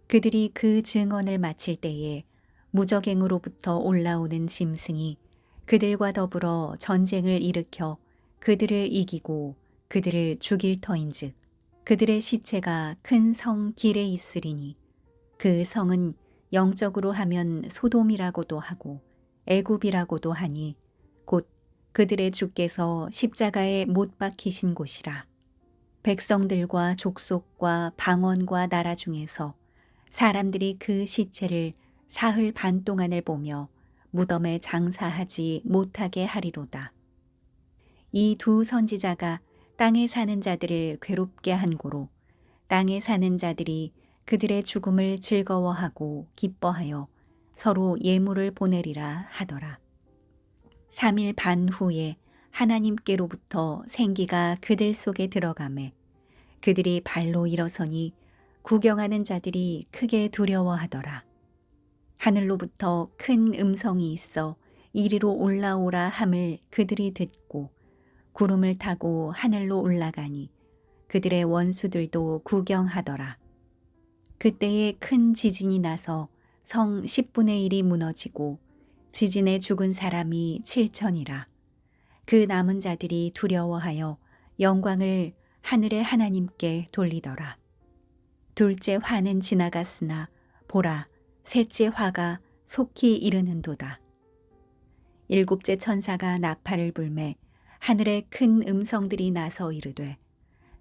그들이 그 증언을 마칠 때에 무저갱으로부터 올라오는 짐승이 그들과 더불어 전쟁을 일으켜 그들을 이기고 그들을 죽일 터인즉 그들의 시체가 큰 성 길에 있으리니 그 성은 영적으로 하면 소돔이라고도 하고 애굽이라고도 하니 곧 그들의 주께서 십자가에 못 박히신 곳이라. 백성들과 족속과 방언과 나라 중에서 사람들이 그 시체를 사흘 반 동안을 보며 무덤에 장사하지 못하게 하리로다. 이 두 선지자가 땅에 사는 자들을 괴롭게 한 고로 땅에 사는 자들이 그들의 죽음을 즐거워하고 기뻐하여 서로 예물을 보내리라 하더라. 3일 반 후에 하나님께로부터 생기가 그들 속에 들어가매 그들이 발로 일어서니 구경하는 자들이 크게 두려워하더라. 하늘로부터 큰 음성이 있어 이리로 올라오라 함을 그들이 듣고 구름을 타고 하늘로 올라가니 그들의 원수들도 구경하더라. 그때에 큰 지진이 나서 성 10분의 1이 무너지고 지진에 죽은 사람이 7천이라. 그 남은 자들이 두려워하여 영광을 하늘의 하나님께 돌리더라. 둘째 화는 지나갔으나 보라 셋째 화가 속히 이르는도다. 일곱째 천사가 나팔을 불매 하늘에 큰 음성들이 나서 이르되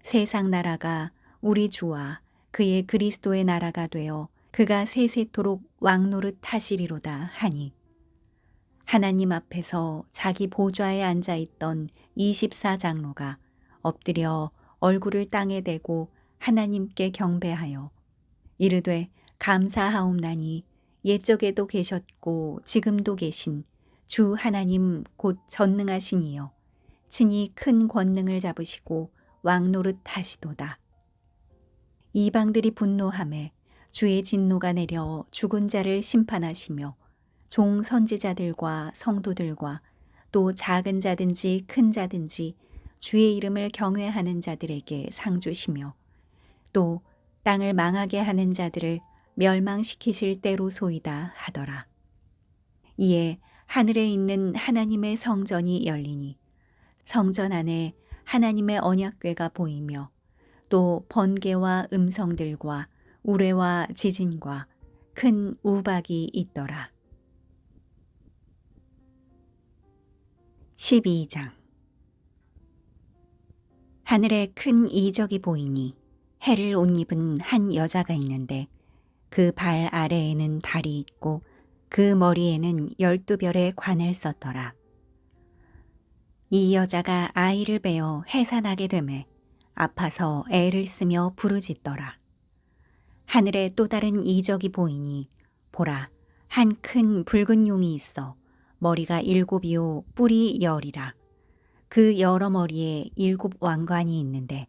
세상 나라가 우리 주와 그의 그리스도의 나라가 되어 그가 세세토록 왕노릇 하시리로다 하니 하나님 앞에서 자기 보좌에 앉아있던 24장로가 엎드려 얼굴을 땅에 대고 하나님께 경배하여 이르되 감사하옵나니 옛적에도 계셨고 지금도 계신 주 하나님 곧 전능하신 이여 친히 큰 권능을 잡으시고 왕노릇 하시도다. 이방들이 분노하매 주의 진노가 내려 죽은 자를 심판하시며 종 선지자들과 성도들과 또 작은 자든지 큰 자든지 주의 이름을 경외하는 자들에게 상 주시며 또 땅을 망하게 하는 자들을 멸망시키실 때로소이다 하더라. 이에 하늘에 있는 하나님의 성전이 열리니 성전 안에 하나님의 언약궤가 보이며 또 번개와 음성들과 우레와 지진과 큰 우박이 있더라. 12장 하늘에 큰 이적이 보이니 해를 옷 입은 한 여자가 있는데 그 발 아래에는 달이 있고 그 머리에는 12별의 관을 썼더라. 이 여자가 아이를 베어 해산하게 되매 아파서 애를 쓰며 부르짖더라. 하늘에 또 다른 이적이 보이니 보라 한 큰 붉은 용이 있어 머리가 7이요 뿔이 10이라. 그 여러 머리에 7 왕관이 있는데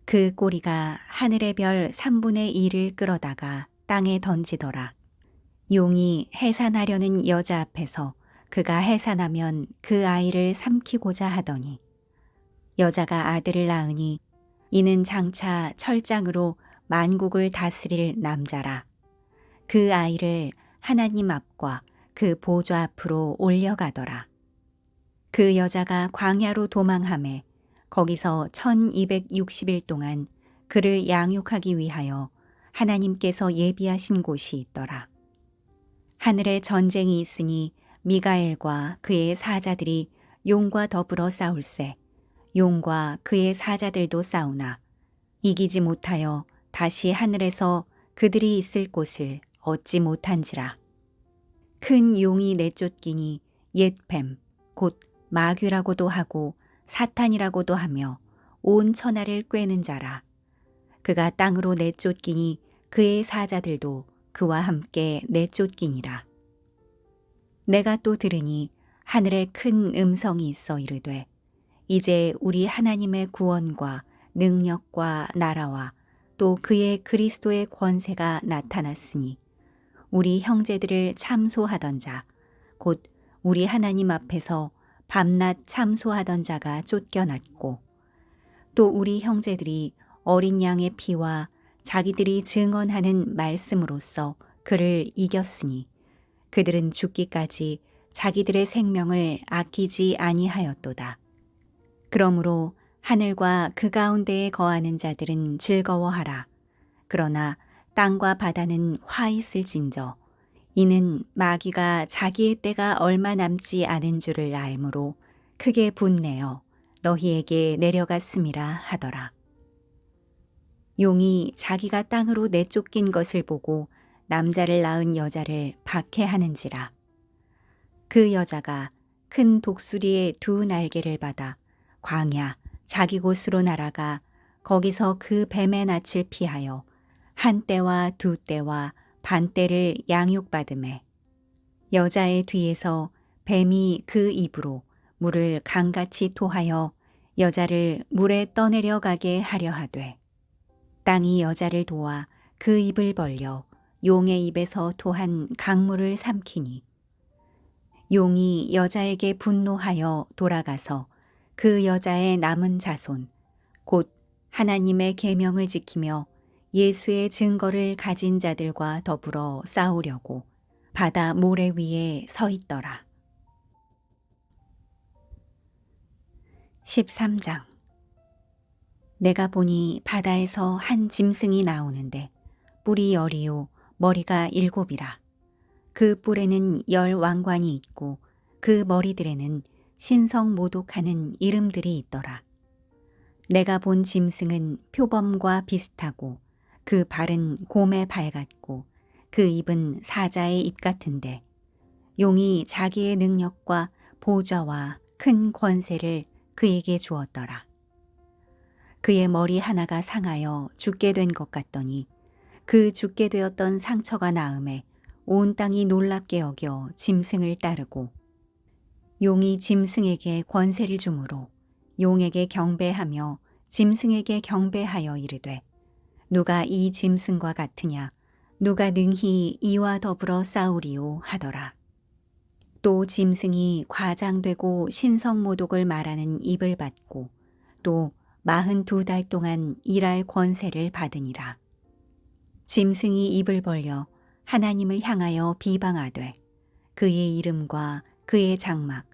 그 꼬리가 하늘의 별 3분의 1을 끌어다가 땅에 던지더라. 용이 해산하려는 여자 앞에서 그가 해산하면 그 아이를 삼키고자 하더니 여자가 아들을 낳으니 이는 장차 철장으로 만국을 다스릴 남자라. 그 아이를 하나님 앞과 그 보좌 앞으로 올려가더라. 그 여자가 광야로 도망하매 거기서 1260일 동안 그를 양육하기 위하여 하나님께서 예비하신 곳이 있더라. 하늘에 전쟁이 있으니 미가엘과 그의 사자들이 용과 더불어 싸울세. 용과 그의 사자들도 싸우나 이기지 못하여 다시 하늘에서 그들이 있을 곳을 얻지 못한지라. 큰 용이 내쫓기니 옛뱀 곧 마귀라고도 하고 사탄이라고도 하며 온 천하를 꿰는 자라. 그가 땅으로 내쫓기니 그의 사자들도 그와 함께 내쫓기니라. 내가 또 들으니 하늘에 큰 음성이 있어 이르되 이제 우리 하나님의 구원과 능력과 나라와 또 그의 그리스도의 권세가 나타났으니 우리 형제들을 참소하던 자 곧 우리 하나님 앞에서 밤낮 참소하던 자가 쫓겨났고 또 우리 형제들이 어린 양의 피와 자기들이 증언하는 말씀으로써 그를 이겼으니 그들은 죽기까지 자기들의 생명을 아끼지 아니하였도다. 그러므로 하늘과 그 가운데에 거하는 자들은 즐거워하라. 그러나 땅과 바다는 화 있을진저 이는 마귀가 자기의 때가 얼마 남지 않은 줄을 알므로 크게 분내어 너희에게 내려갔음이라 하더라. 용이 자기가 땅으로 내쫓긴 것을 보고 남자를 낳은 여자를 박해하는지라. 그 여자가 큰 독수리의 두 날개를 받아 광야 자기 곳으로 날아가 거기서 그 뱀의 낯을 피하여 한 떼와 두 떼와 반 떼를 양육받음에 여자의 뒤에서 뱀이 그 입으로 물을 강같이 토하여 여자를 물에 떠내려 가게 하려 하되 땅이 여자를 도와 그 입을 벌려 용의 입에서 토한 강물을 삼키니 용이 여자에게 분노하여 돌아가서 그 여자의 남은 자손 곧 하나님의 계명을 지키며 예수의 증거를 가진 자들과 더불어 싸우려고 바다 모래 위에 서 있더라. 13장. 내가 보니 바다에서 한 짐승이 나오는데 뿔이 10이요 머리가 7이라. 그 뿔에는 10 왕관이 있고 그 머리들에는 신성 모독하는 이름들이 있더라. 내가 본 짐승은 표범과 비슷하고 그 발은 곰의 발 같고 그 입은 사자의 입 같은데 용이 자기의 능력과 보좌와 큰 권세를 그에게 주었더라. 그의 머리 하나가 상하여 죽게 된 것 같더니 그 죽게 되었던 상처가 나음에 온 땅이 놀랍게 여겨 짐승을 따르고 용이 짐승에게 권세를 주므로 용에게 경배하며 짐승에게 경배하여 이르되 누가 이 짐승과 같으냐 누가 능히 이와 더불어 싸우리요 하더라. 또 짐승이 과장되고 신성모독을 말하는 입을 받고 또 42달 동안 일할 권세를 받으니라. 짐승이 입을 벌려 하나님을 향하여 비방하되 그의 이름과 그의 장막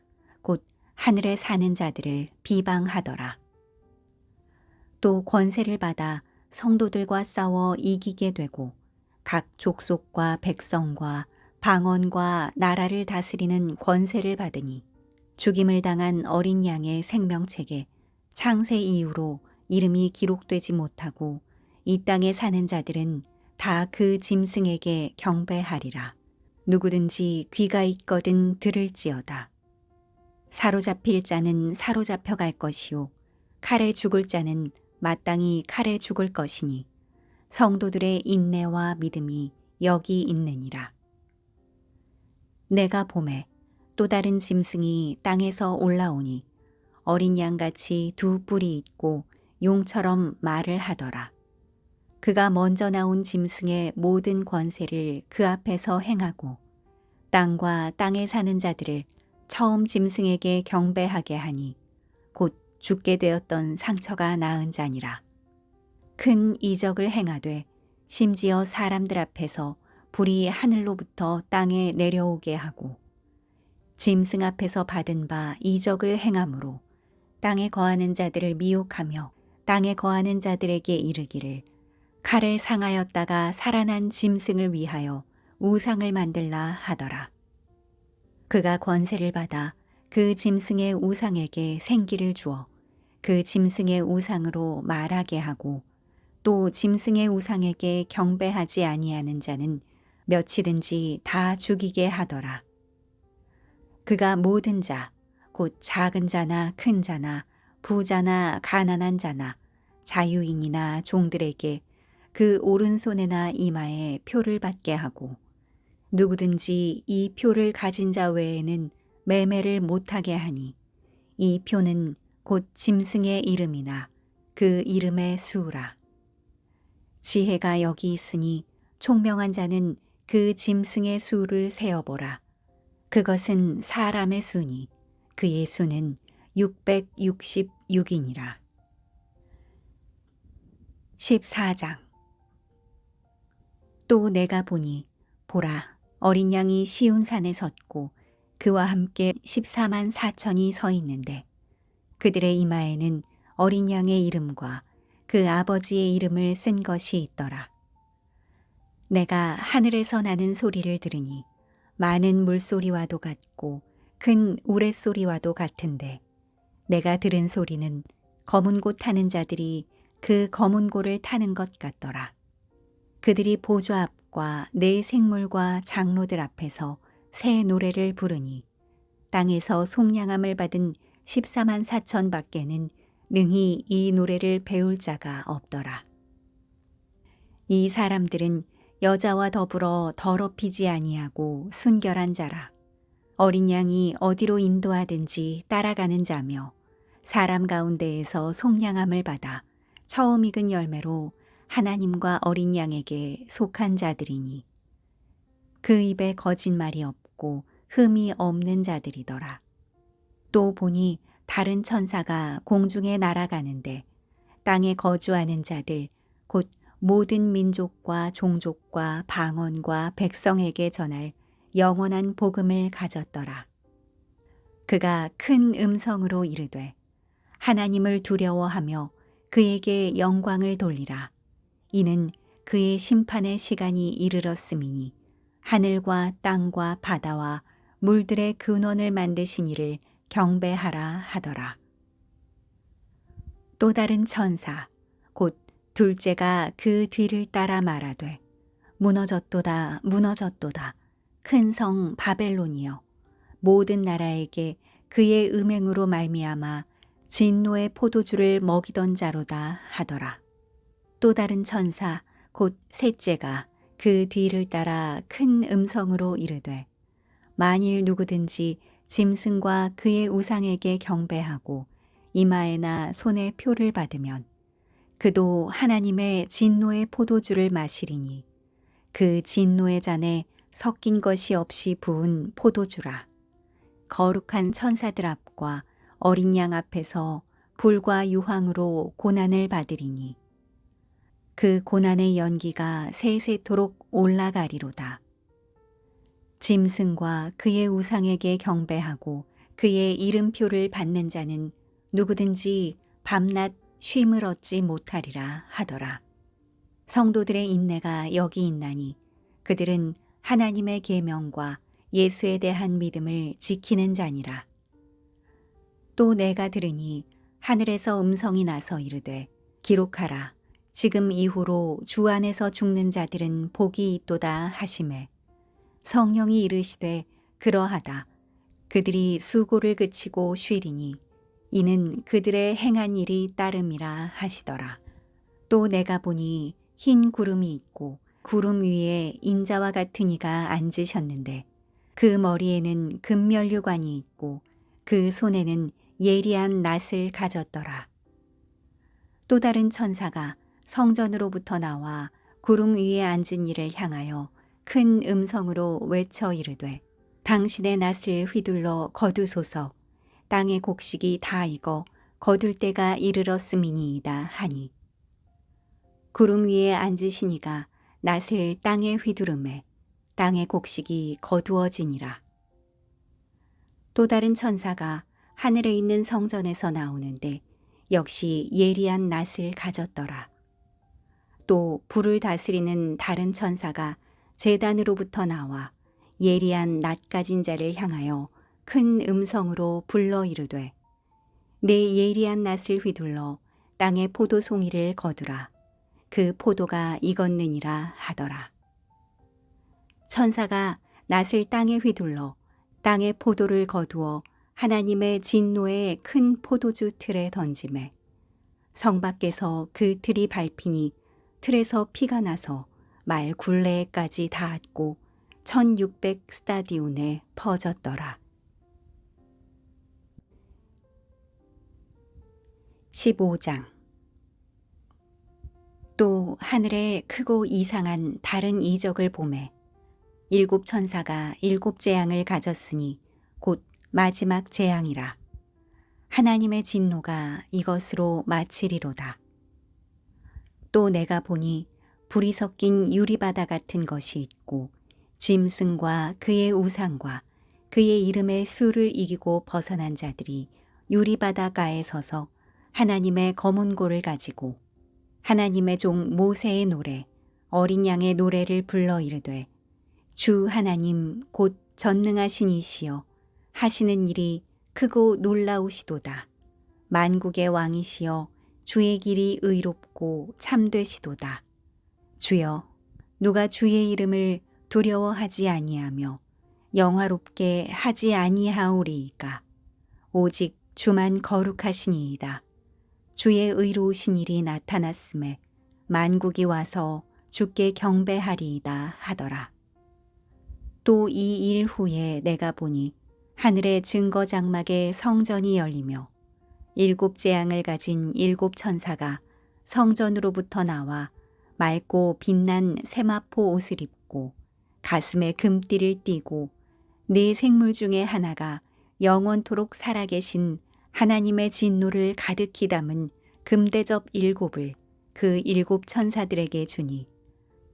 곧 하늘에 사는 자들을 비방하더라. 또 권세를 받아 성도들과 싸워 이기게 되고 각 족속과 백성과 방언과 나라를 다스리는 권세를 받으니 죽임을 당한 어린 양의 생명책에 창세 이후로 이름이 기록되지 못하고 이 땅에 사는 자들은 다 그 짐승에게 경배하리라. 누구든지 귀가 있거든 들을지어다. 사로잡힐 자는 사로잡혀 갈 것이요 칼에 죽을 자는 마땅히 칼에 죽을 것이니 성도들의 인내와 믿음이 여기 있느니라. 내가 보매 또 다른 짐승이 땅에서 올라오니 어린 양같이 두 뿔이 있고 용처럼 말을 하더라. 그가 먼저 나온 짐승의 모든 권세를 그 앞에서 행하고 땅과 땅에 사는 자들을 처음 짐승에게 경배하게 하니 곧 죽게 되었던 상처가 나은 자니라. 큰 이적을 행하되 심지어 사람들 앞에서 불이 하늘로부터 땅에 내려오게 하고 짐승 앞에서 받은 바 이적을 행함으로 땅에 거하는 자들을 미혹하며 땅에 거하는 자들에게 이르기를 칼에 상하였다가 살아난 짐승을 위하여 우상을 만들라 하더라. 그가 권세를 받아 그 짐승의 우상에게 생기를 주어 그 짐승의 우상으로 말하게 하고 또 짐승의 우상에게 경배하지 아니하는 자는 몇이든지 다 죽이게 하더라. 그가 모든 자, 곧 작은 자나 큰 자나 부자나 가난한 자나 자유인이나 종들에게 그 오른손에나 이마에 표를 받게 하고 누구든지 이 표를 가진 자 외에는 매매를 못하게 하니 이 표는 곧 짐승의 이름이나 그 이름의 수라. 지혜가 여기 있으니 총명한 자는 그 짐승의 수를 세어보라. 그것은 사람의 수니 그의 수는 666이니라. 14장. 또 내가 보니 보라 어린 양이 시온산에 섰고 그와 함께 14만 4천이 서 있는데 그들의 이마에는 어린 양의 이름과 그 아버지의 이름을 쓴 것이 있더라. 내가 하늘에서 나는 소리를 들으니 많은 물소리와도 같고 큰 우레소리와도 같은데 내가 들은 소리는 검은 고 타는 자들이 그 검은 고를 타는 것 같더라. 그들이 보좌 앞과 네 생물과 장로들 앞에서 새 노래를 부르니 땅에서 속량함을 받은 14만 4천 밖에는 능히 이 노래를 배울 자가 없더라. 이 사람들은 여자와 더불어 더럽히지 아니하고 순결한 자라. 어린 양이 어디로 인도하든지 따라가는 자며 사람 가운데에서 속량함을 받아 처음 익은 열매로 하나님과 어린 양에게 속한 자들이니 그 입에 거짓말이 없고 흠이 없는 자들이더라. 또 보니 다른 천사가 공중에 날아가는데 땅에 거주하는 자들 곧 모든 민족과 종족과 방언과 백성에게 전할 영원한 복음을 가졌더라. 그가 큰 음성으로 이르되 하나님을 두려워하며 그에게 영광을 돌리라. 이는 그의 심판의 시간이 이르렀음이니 하늘과 땅과 바다와 물들의 근원을 만드신 이를 경배하라 하더라. 또 다른 천사 곧 둘째가 그 뒤를 따라 말하되 무너졌도다 무너졌도다 큰 성 바벨론이여 모든 나라에게 그의 음행으로 말미암아 진노의 포도주를 먹이던 자로다 하더라. 또 다른 천사 곧 셋째가 그 뒤를 따라 큰 음성으로 이르되 만일 누구든지 짐승과 그의 우상에게 경배하고 이마에나 손에 표를 받으면 그도 하나님의 진노의 포도주를 마시리니 그 진노의 잔에 섞인 것이 없이 부은 포도주라. 거룩한 천사들 앞과 어린 양 앞에서 불과 유황으로 고난을 받으리니 그 고난의 연기가 세세토록 올라가리로다. 짐승과 그의 우상에게 경배하고 그의 이름표를 받는 자는 누구든지 밤낮 쉼을 얻지 못하리라 하더라. 성도들의 인내가 여기 있나니 그들은 하나님의 계명과 예수에 대한 믿음을 지키는 자니라. 또 내가 들으니 하늘에서 음성이 나서 이르되 기록하라. 지금 이후로 주 안에서 죽는 자들은 복이 있도다 하시매 성령이 이르시되 그러하다. 그들이 수고를 그치고 쉬리니 이는 그들의 행한 일이 따름이라 하시더라. 또 내가 보니 흰 구름이 있고 구름 위에 인자와 같은 이가 앉으셨는데 그 머리에는 금면류관이 있고 그 손에는 예리한 낫을 가졌더라. 또 다른 천사가 성전으로부터 나와 구름 위에 앉은 이를 향하여 큰 음성으로 외쳐 이르되 당신의 낫을 휘둘러 거두소서. 땅의 곡식이 다 익어 거둘 때가 이르렀음이니이다 하니 구름 위에 앉으신 이가 낫을 땅에 휘두르매 땅의 곡식이 거두어지니라. 또 다른 천사가 하늘에 있는 성전에서 나오는데 역시 예리한 낫을 가졌더라. 또 불을 다스리는 다른 천사가 제단으로부터 나와 예리한 낫 가진 자를 향하여 큰 음성으로 불러 이르되 내 예리한 낫을 휘둘러 땅의 포도송이를 거두라. 그 포도가 익었느니라 하더라. 천사가 낫을 땅에 휘둘러 땅의 포도를 거두어 하나님의 진노의 큰 포도주 틀에 던지매 성 밖에서 그 틀이 밟히니 틀에서 피가 나서 말 굴레에까지 닿았고 1600 스타디온에 퍼졌더라. 15장. 또 하늘에 크고 이상한 다른 이적을 보매 일곱 천사가 일곱 재앙을 가졌으니 곧 마지막 재앙이라. 하나님의 진노가 이것으로 마치리로다. 또 내가 보니 불이 섞인 유리바다 같은 것이 있고 짐승과 그의 우상과 그의 이름의 수를 이기고 벗어난 자들이 유리바다가에 서서 하나님의 검은 골을 가지고 하나님의 종 모세의 노래 어린 양의 노래를 불러 이르되 주 하나님 곧 전능하신 이시여 하시는 일이 크고 놀라우시도다. 만국의 왕이시여 주의 길이 의롭고 참되시도다. 주여 누가 주의 이름을 두려워하지 아니하며 영화롭게 하지 아니하오리이까. 오직 주만 거룩하시니이다. 주의 의로우신 일이 나타났음에 만국이 와서 주께 경배하리이다 하더라. 또 이 일 후에 내가 보니 하늘의 증거 장막의 성전이 열리며 일곱 재앙을 가진 일곱 천사가 성전으로부터 나와 맑고 빛난 세마포 옷을 입고 가슴에 금띠를 띠고 네 생물 중에 하나가 영원토록 살아계신 하나님의 진노를 가득히 담은 금대접 일곱을 그 일곱 천사들에게 주니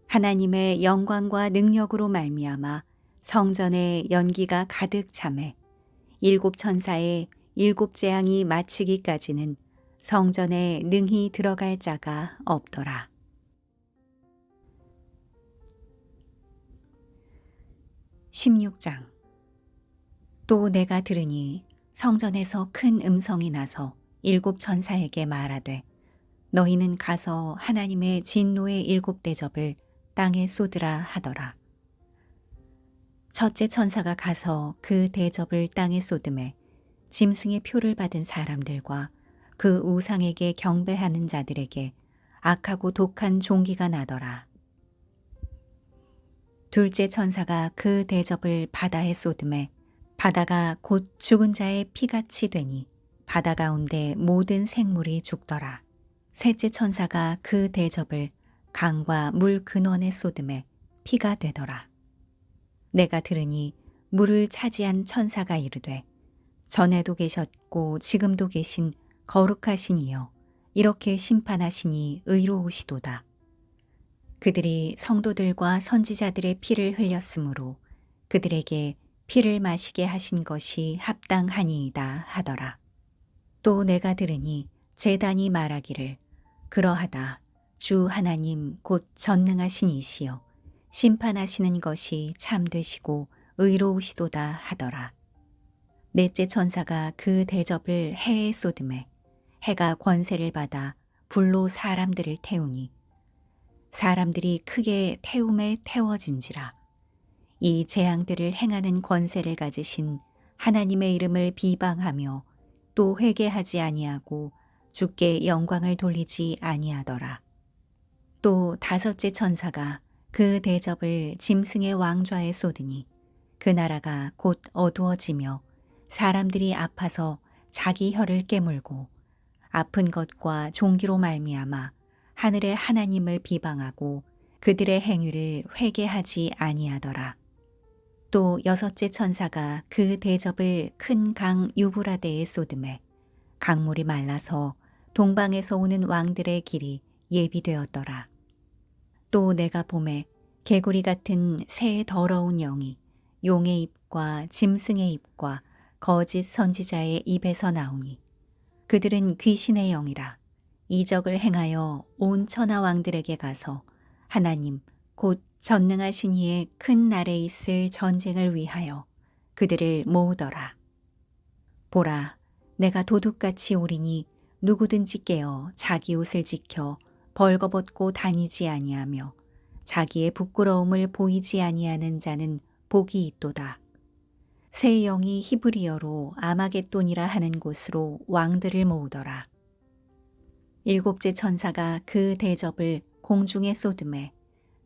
하나님의 영광과 능력으로 말미암아 성전에 연기가 가득 차매 일곱 천사의 일곱 재앙이 마치기까지는 성전에 능히 들어갈 자가 없더라. 16장. 또 내가 들으니 성전에서 큰 음성이 나서 일곱 천사에게 말하되 너희는 가서 하나님의 진노의 일곱 대접을 땅에 쏟으라 하더라. 첫째 천사가 가서 그 대접을 땅에 쏟음에 짐승의 표를 받은 사람들과 그 우상에게 경배하는 자들에게 악하고 독한 종기가 나더라. 둘째 천사가 그 대접을 바다에 쏟음에 바다가 곧 죽은 자의 피같이 되니 바다 가운데 모든 생물이 죽더라. 셋째 천사가 그 대접을 강과 물 근원에 쏟음에 피가 되더라. 내가 들으니 물을 차지한 천사가 이르되 전에도 계셨고 지금도 계신 거룩하신 이여 이렇게 심판하시니 의로우시도다. 그들이 성도들과 선지자들의 피를 흘렸으므로 그들에게 피를 마시게 하신 것이 합당하니이다 하더라. 또 내가 들으니 제단이 말하기를 그러하다. 주 하나님 곧 전능하신 이시여 심판하시는 것이 참되시고 의로우시도다 하더라. 넷째 천사가 그 대접을 해에 쏟음에 해가 권세를 받아 불로 사람들을 태우니 사람들이 크게 태움에 태워진지라. 이 재앙들을 행하는 권세를 가지신 하나님의 이름을 비방하며 또 회개하지 아니하고 주께 영광을 돌리지 아니하더라. 또 다섯째 천사가 그 대접을 짐승의 왕좌에 쏟으니 그 나라가 곧 어두워지며 사람들이 아파서 자기 혀를 깨물고 아픈 것과 종기로 말미암아 하늘의 하나님을 비방하고 그들의 행위를 회개하지 아니하더라. 또 여섯째 천사가 그 대접을 큰 강 유브라데에 쏟음에 강물이 말라서 동방에서 오는 왕들의 길이 예비되었더라. 또 내가 보매 개구리 같은 새 더러운 영이 용의 입과 짐승의 입과 거짓 선지자의 입에서 나오니 그들은 귀신의 영이라 이적을 행하여 온 천하 왕들에게 가서 하나님 곧 전능하신 이의 큰 날에 있을 전쟁을 위하여 그들을 모으더라. 보라, 내가 도둑같이 오리니 누구든지 깨어 자기 옷을 지켜 벌거벗고 다니지 아니하며 자기의 부끄러움을 보이지 아니하는 자는 복이 있도다. 새 영이 히브리어로 아마겟돈이라 하는 곳으로 왕들을 모으더라. 일곱째 천사가 그 대접을 공중에 쏟음에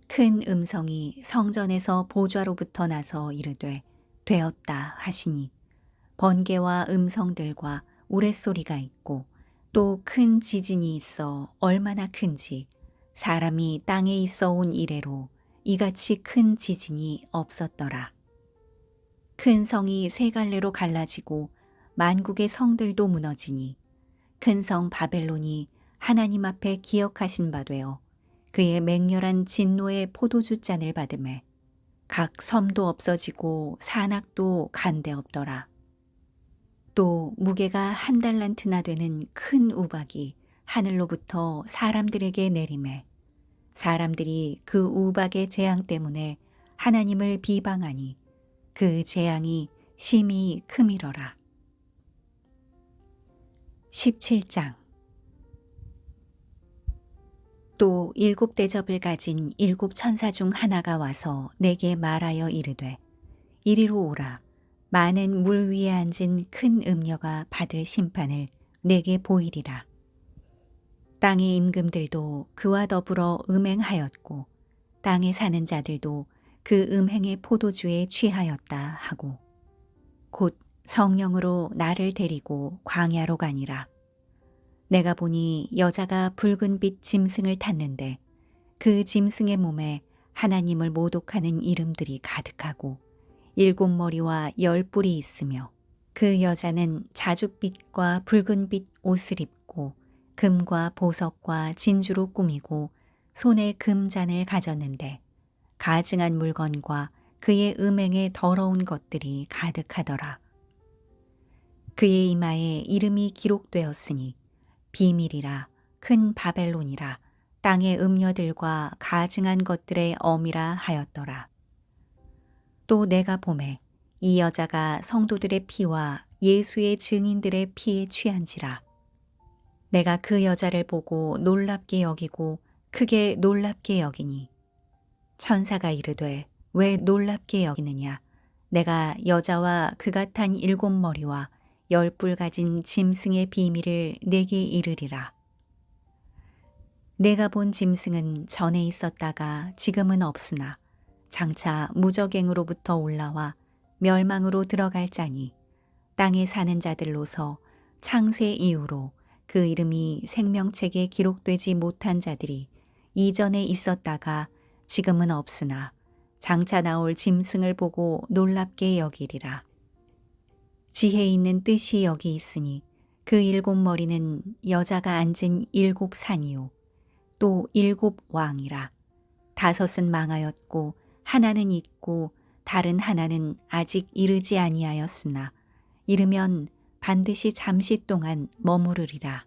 큰 음성이 성전에서 보좌로부터 나서 이르되 되었다 하시니 번개와 음성들과 우레소리가 있고 또 큰 지진이 있어 얼마나 큰지 사람이 땅에 있어 온 이래로 이같이 큰 지진이 없었더라. 큰 성이 세 갈래로 갈라지고 만국의 성들도 무너지니 큰 성 바벨론이 하나님 앞에 기억하신 바 되어 그의 맹렬한 진노의 포도주 잔을 받음에 각 섬도 없어지고 산악도 간데 없더라. 또 무게가 한 달란트나 되는 큰 우박이 하늘로부터 사람들에게 내림에 사람들이 그 우박의 재앙 때문에 하나님을 비방하니 그 재앙이 심히 크미러라. 17장. 또 일곱 대접을 가진 일곱 천사 중 하나가 와서 내게 말하여 이르되 이리로 오라. 많은 물 위에 앉은 큰 음녀가 받을 심판을 내게 보이리라. 땅의 임금들도 그와 더불어 음행하였고 땅에 사는 자들도 그 음행의 포도주에 취하였다 하고 곧 성령으로 나를 데리고 광야로 가니라. 내가 보니 여자가 붉은 빛 짐승을 탔는데 그 짐승의 몸에 하나님을 모독하는 이름들이 가득하고 일곱 머리와 열 뿔이 있으며 그 여자는 자줏빛과 붉은빛 옷을 입고 금과 보석과 진주로 꾸미고 손에 금잔을 가졌는데 가증한 물건과 그의 음행에 더러운 것들이 가득하더라. 그의 이마에 이름이 기록되었으니 비밀이라 큰 바벨론이라 땅의 음녀들과 가증한 것들의 어미라 하였더라. 또 내가 보매 이 여자가 성도들의 피와 예수의 증인들의 피에 취한지라. 내가 그 여자를 보고 놀랍게 여기고 크게 놀랍게 여기니 천사가 이르되 왜 놀랍게 여기느냐. 내가 여자와 그가 탄 일곱 머리와 열 뿔 가진 짐승의 비밀을 내게 이르리라. 내가 본 짐승은 전에 있었다가 지금은 없으나 장차 무저갱으로부터 올라와 멸망으로 들어갈 자니 땅에 사는 자들로서 창세 이후로 그 이름이 생명책에 기록되지 못한 자들이 이전에 있었다가 지금은 없으나 장차 나올 짐승을 보고 놀랍게 여기리라. 지혜 있는 뜻이 여기 있으니 그 일곱 머리는 여자가 앉은 일곱 산이요 또 일곱 왕이라. 다섯은 망하였고 하나는 있고 다른 하나는 아직 이르지 아니하였으나 이르면 반드시 잠시 동안 머무르리라.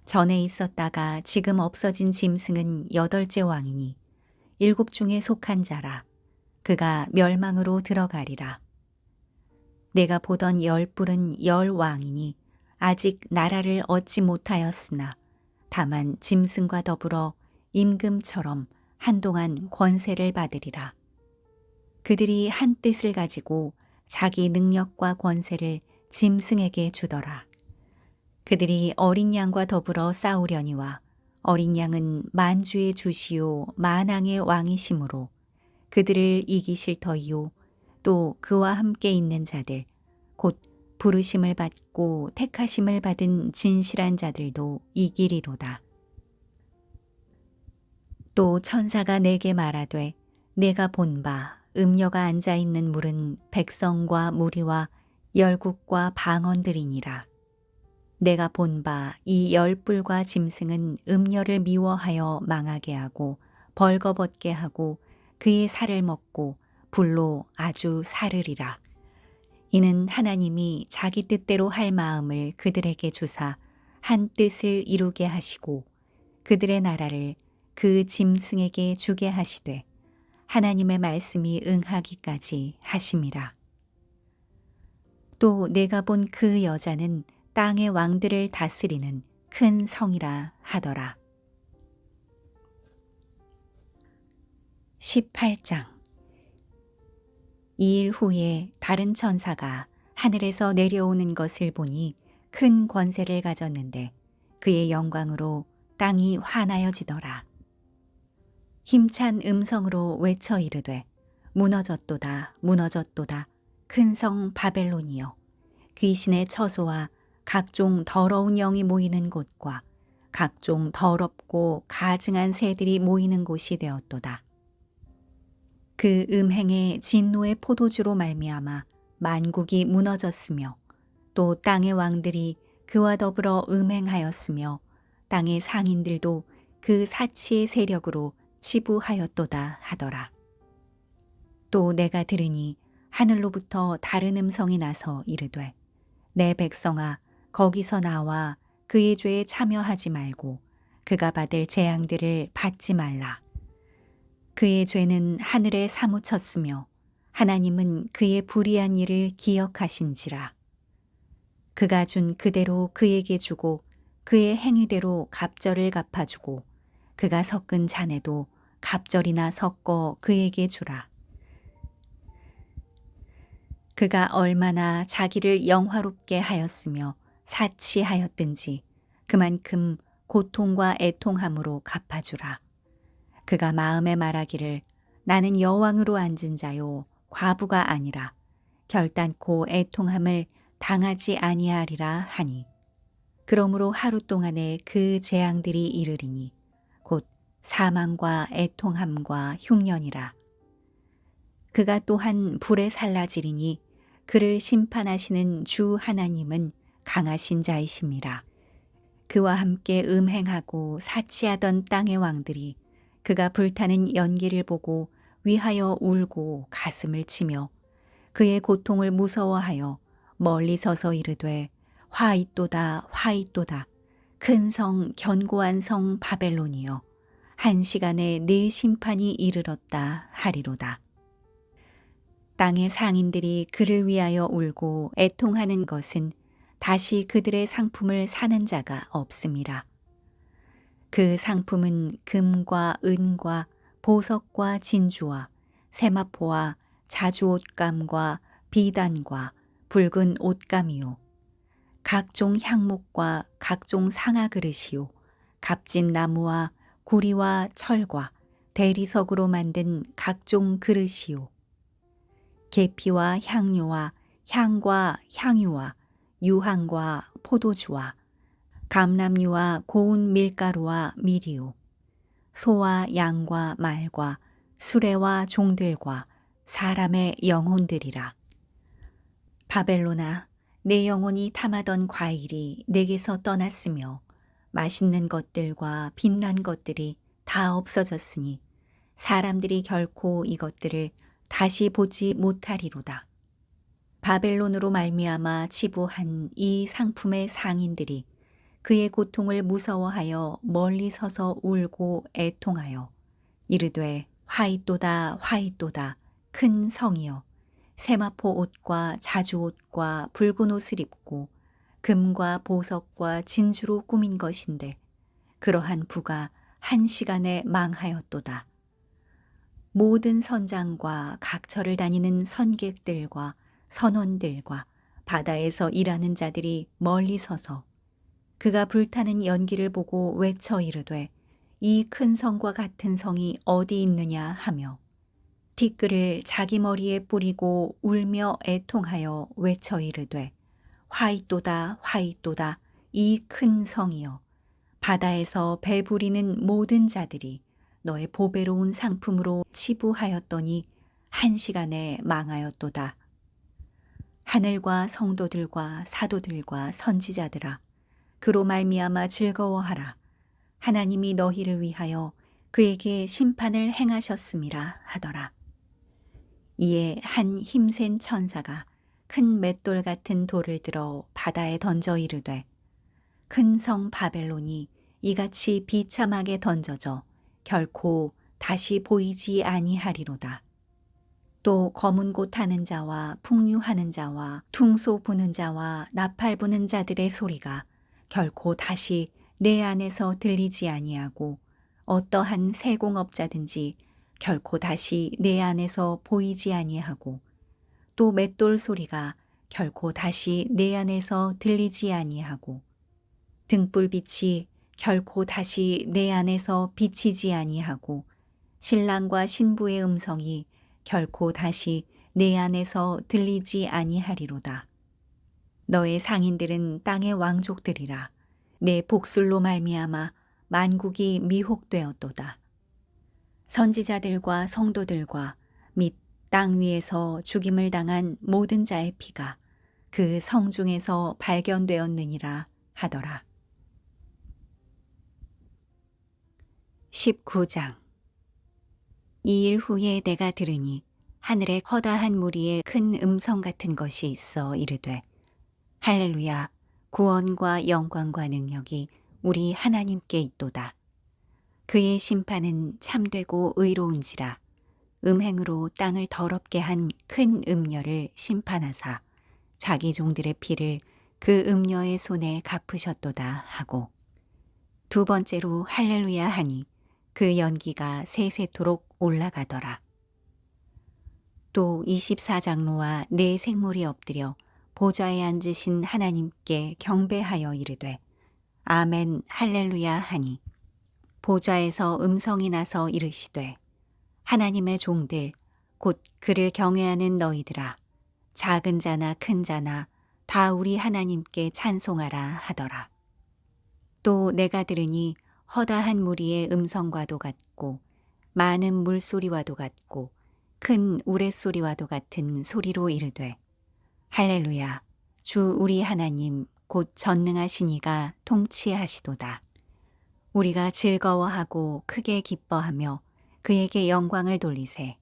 전에 있었다가 지금 없어진 짐승은 여덟째 왕이니 일곱 중에 속한 자라. 그가 멸망으로 들어가리라. 내가 보던 열 뿔은 열 왕이니 아직 나라를 얻지 못하였으나 다만 짐승과 더불어 임금처럼 한동안 권세를 받으리라. 그들이 한 뜻을 가지고 자기 능력과 권세를 짐승에게 주더라. 그들이 어린 양과 더불어 싸우려니와 어린 양은 만주의 주시요 만왕의 왕이시므로 그들을 이기실 터이요 또 그와 함께 있는 자들 곧 부르심을 받고 택하심을 받은 진실한 자들도 이기리로다. 또 천사가 내게 말하되 내가 본 바 음녀가 앉아 있는 물은 백성과 무리와 열국과 방언들이니라. 내가 본 바 이 열 뿔과 짐승은 음녀를 미워하여 망하게 하고 벌거벗게 하고 그의 살을 먹고 불로 아주 사르리라. 이는 하나님이 자기 뜻대로 할 마음을 그들에게 주사 한 뜻을 이루게 하시고 그들의 나라를 그 짐승에게 주게 하시되 하나님의 말씀이 응하기까지 하심이라. 또 내가 본 그 여자는 땅의 왕들을 다스리는 큰 성이라 하더라. 18장. 이 일 후에 다른 천사가 하늘에서 내려오는 것을 보니 큰 권세를 가졌는데 그의 영광으로 땅이 환하여지더라. 힘찬 음성으로 외쳐 이르되 무너졌도다 무너졌도다 큰 성 바벨론이여 귀신의 처소와 각종 더러운 영이 모이는 곳과 각종 더럽고 가증한 새들이 모이는 곳이 되었도다. 그 음행의 진노의 포도주로 말미암아 만국이 무너졌으며 또 땅의 왕들이 그와 더불어 음행하였으며 땅의 상인들도 그 사치의 세력으로 치부하였도다 하더라. 또 내가 들으니 하늘로부터 다른 음성이 나서 이르되 내 백성아 거기서 나와 그의 죄에 참여하지 말고 그가 받을 재앙들을 받지 말라. 그의 죄는 하늘에 사무쳤으며 하나님은 그의 불의한 일을 기억하신지라. 그가 준 그대로 그에게 주고 그의 행위대로 갑절을 갚아주고 그가 섞은 잔에도 갑절이나 섞어 그에게 주라. 그가 얼마나 자기를 영화롭게 하였으며 사치하였든지 그만큼 고통과 애통함으로 갚아주라. 그가 마음에 말하기를 나는 여왕으로 앉은 자요 과부가 아니라 결단코 애통함을 당하지 아니하리라 하니 그러므로 하루 동안에 그 재앙들이 이르리니 곧 사망과 애통함과 흉년이라. 그가 또한 불에 살라지리니 그를 심판하시는 주 하나님은 강하신 자이심이라. 그와 함께 음행하고 사치하던 땅의 왕들이 그가 불타는 연기를 보고 위하여 울고 가슴을 치며 그의 고통을 무서워하여 멀리 서서 이르되 화 있도다 화 있도다 큰 성 견고한 성 바벨론이여 한 시간에 네 심판이 이르렀다 하리로다. 땅의 상인들이 그를 위하여 울고 애통하는 것은 다시 그들의 상품을 사는 자가 없음이라. 그 상품은 금과 은과 보석과 진주와 세마포와 자주옷감과 비단과 붉은 옷감이요 각종 향목과 각종 상아 그릇이요 값진 나무와 구리와 철과 대리석으로 만든 각종 그릇이요 계피와 향료와 향과 향유와 유황과 포도주와 감람유와 고운 밀가루와 밀이요 소와 양과 말과 수레와 종들과 사람의 영혼들이라. 바벨론아 내 영혼이 탐하던 과일이 내게서 떠났으며 맛있는 것들과 빛난 것들이 다 없어졌으니 사람들이 결코 이것들을 다시 보지 못하리로다. 바벨론으로 말미암아 치부한 이 상품의 상인들이 그의 고통을 무서워하여 멀리 서서 울고 애통하여 이르되 화이또다 화이또다 큰 성이여 세마포 옷과 자주옷과 붉은 옷을 입고 금과 보석과 진주로 꾸민 것인데 그러한 부가 한 시간에 망하였도다. 모든 선장과 각처를 다니는 선객들과 선원들과 바다에서 일하는 자들이 멀리 서서 그가 불타는 연기를 보고 외쳐 이르되 이 큰 성과 같은 성이 어디 있느냐 하며 티끌을 자기 머리에 뿌리고 울며 애통하여 외쳐 이르되 화이또다 화이또다 이 큰 성이여 바다에서 배 부리는 모든 자들이 너의 보배로운 상품으로 치부하였더니 한 시간에 망하였도다. 하늘과 성도들과 사도들과 선지자들아 그로 말미암아 즐거워하라. 하나님이 너희를 위하여 그에게 심판을 행하셨음이라 하더라. 이에 한 힘센 천사가 큰 맷돌 같은 돌을 들어 바다에 던져 이르되 큰 성 바벨론이 이같이 비참하게 던져져 결코 다시 보이지 아니하리로다. 또 검은 곳 하는 자와 풍류하는 자와 퉁소 부는 자와 나팔 부는 자들의 소리가 결코 다시 내 안에서 들리지 아니하고 어떠한 세공업자든지 결코 다시 내 안에서 보이지 아니하고 또 맷돌 소리가 결코 다시 내 안에서 들리지 아니하고 등불빛이 결코 다시 내 안에서 비치지 아니하고 신랑과 신부의 음성이 결코 다시 내 안에서 들리지 아니하리로다. 너의 상인들은 땅의 왕족들이라. 내 복술로 말미암아 만국이 미혹되었도다. 선지자들과 성도들과 및 땅 위에서 죽임을 당한 모든 자의 피가 그 성중에서 발견되었느니라 하더라. 19장. 이 일 후에 내가 들으니 하늘에 허다한 무리의 큰 음성 같은 것이 있어 이르되 할렐루야, 구원과 영광과 능력이 우리 하나님께 있도다. 그의 심판은 참되고 의로운지라. 음행으로 땅을 더럽게 한 큰 음녀를 심판하사 자기 종들의 피를 그 음녀의 손에 갚으셨도다 하고 두 번째로 할렐루야 하니 그 연기가 세세토록 올라가더라. 또 24장로와 네 생물이 엎드려 보좌에 앉으신 하나님께 경배하여 이르되 아멘 할렐루야 하니 보좌에서 음성이 나서 이르시되 하나님의 종들 곧 그를 경외하는 너희들아 작은 자나 큰 자나 다 우리 하나님께 찬송하라 하더라. 또 내가 들으니 허다한 무리의 음성과도 같고 많은 물소리와도 같고 큰 우레소리와도 같은 소리로 이르되 할렐루야, 주 우리 하나님 곧 전능하신 이가 통치하시도다. 우리가 즐거워하고 크게 기뻐하며 그에게 영광을 돌리세.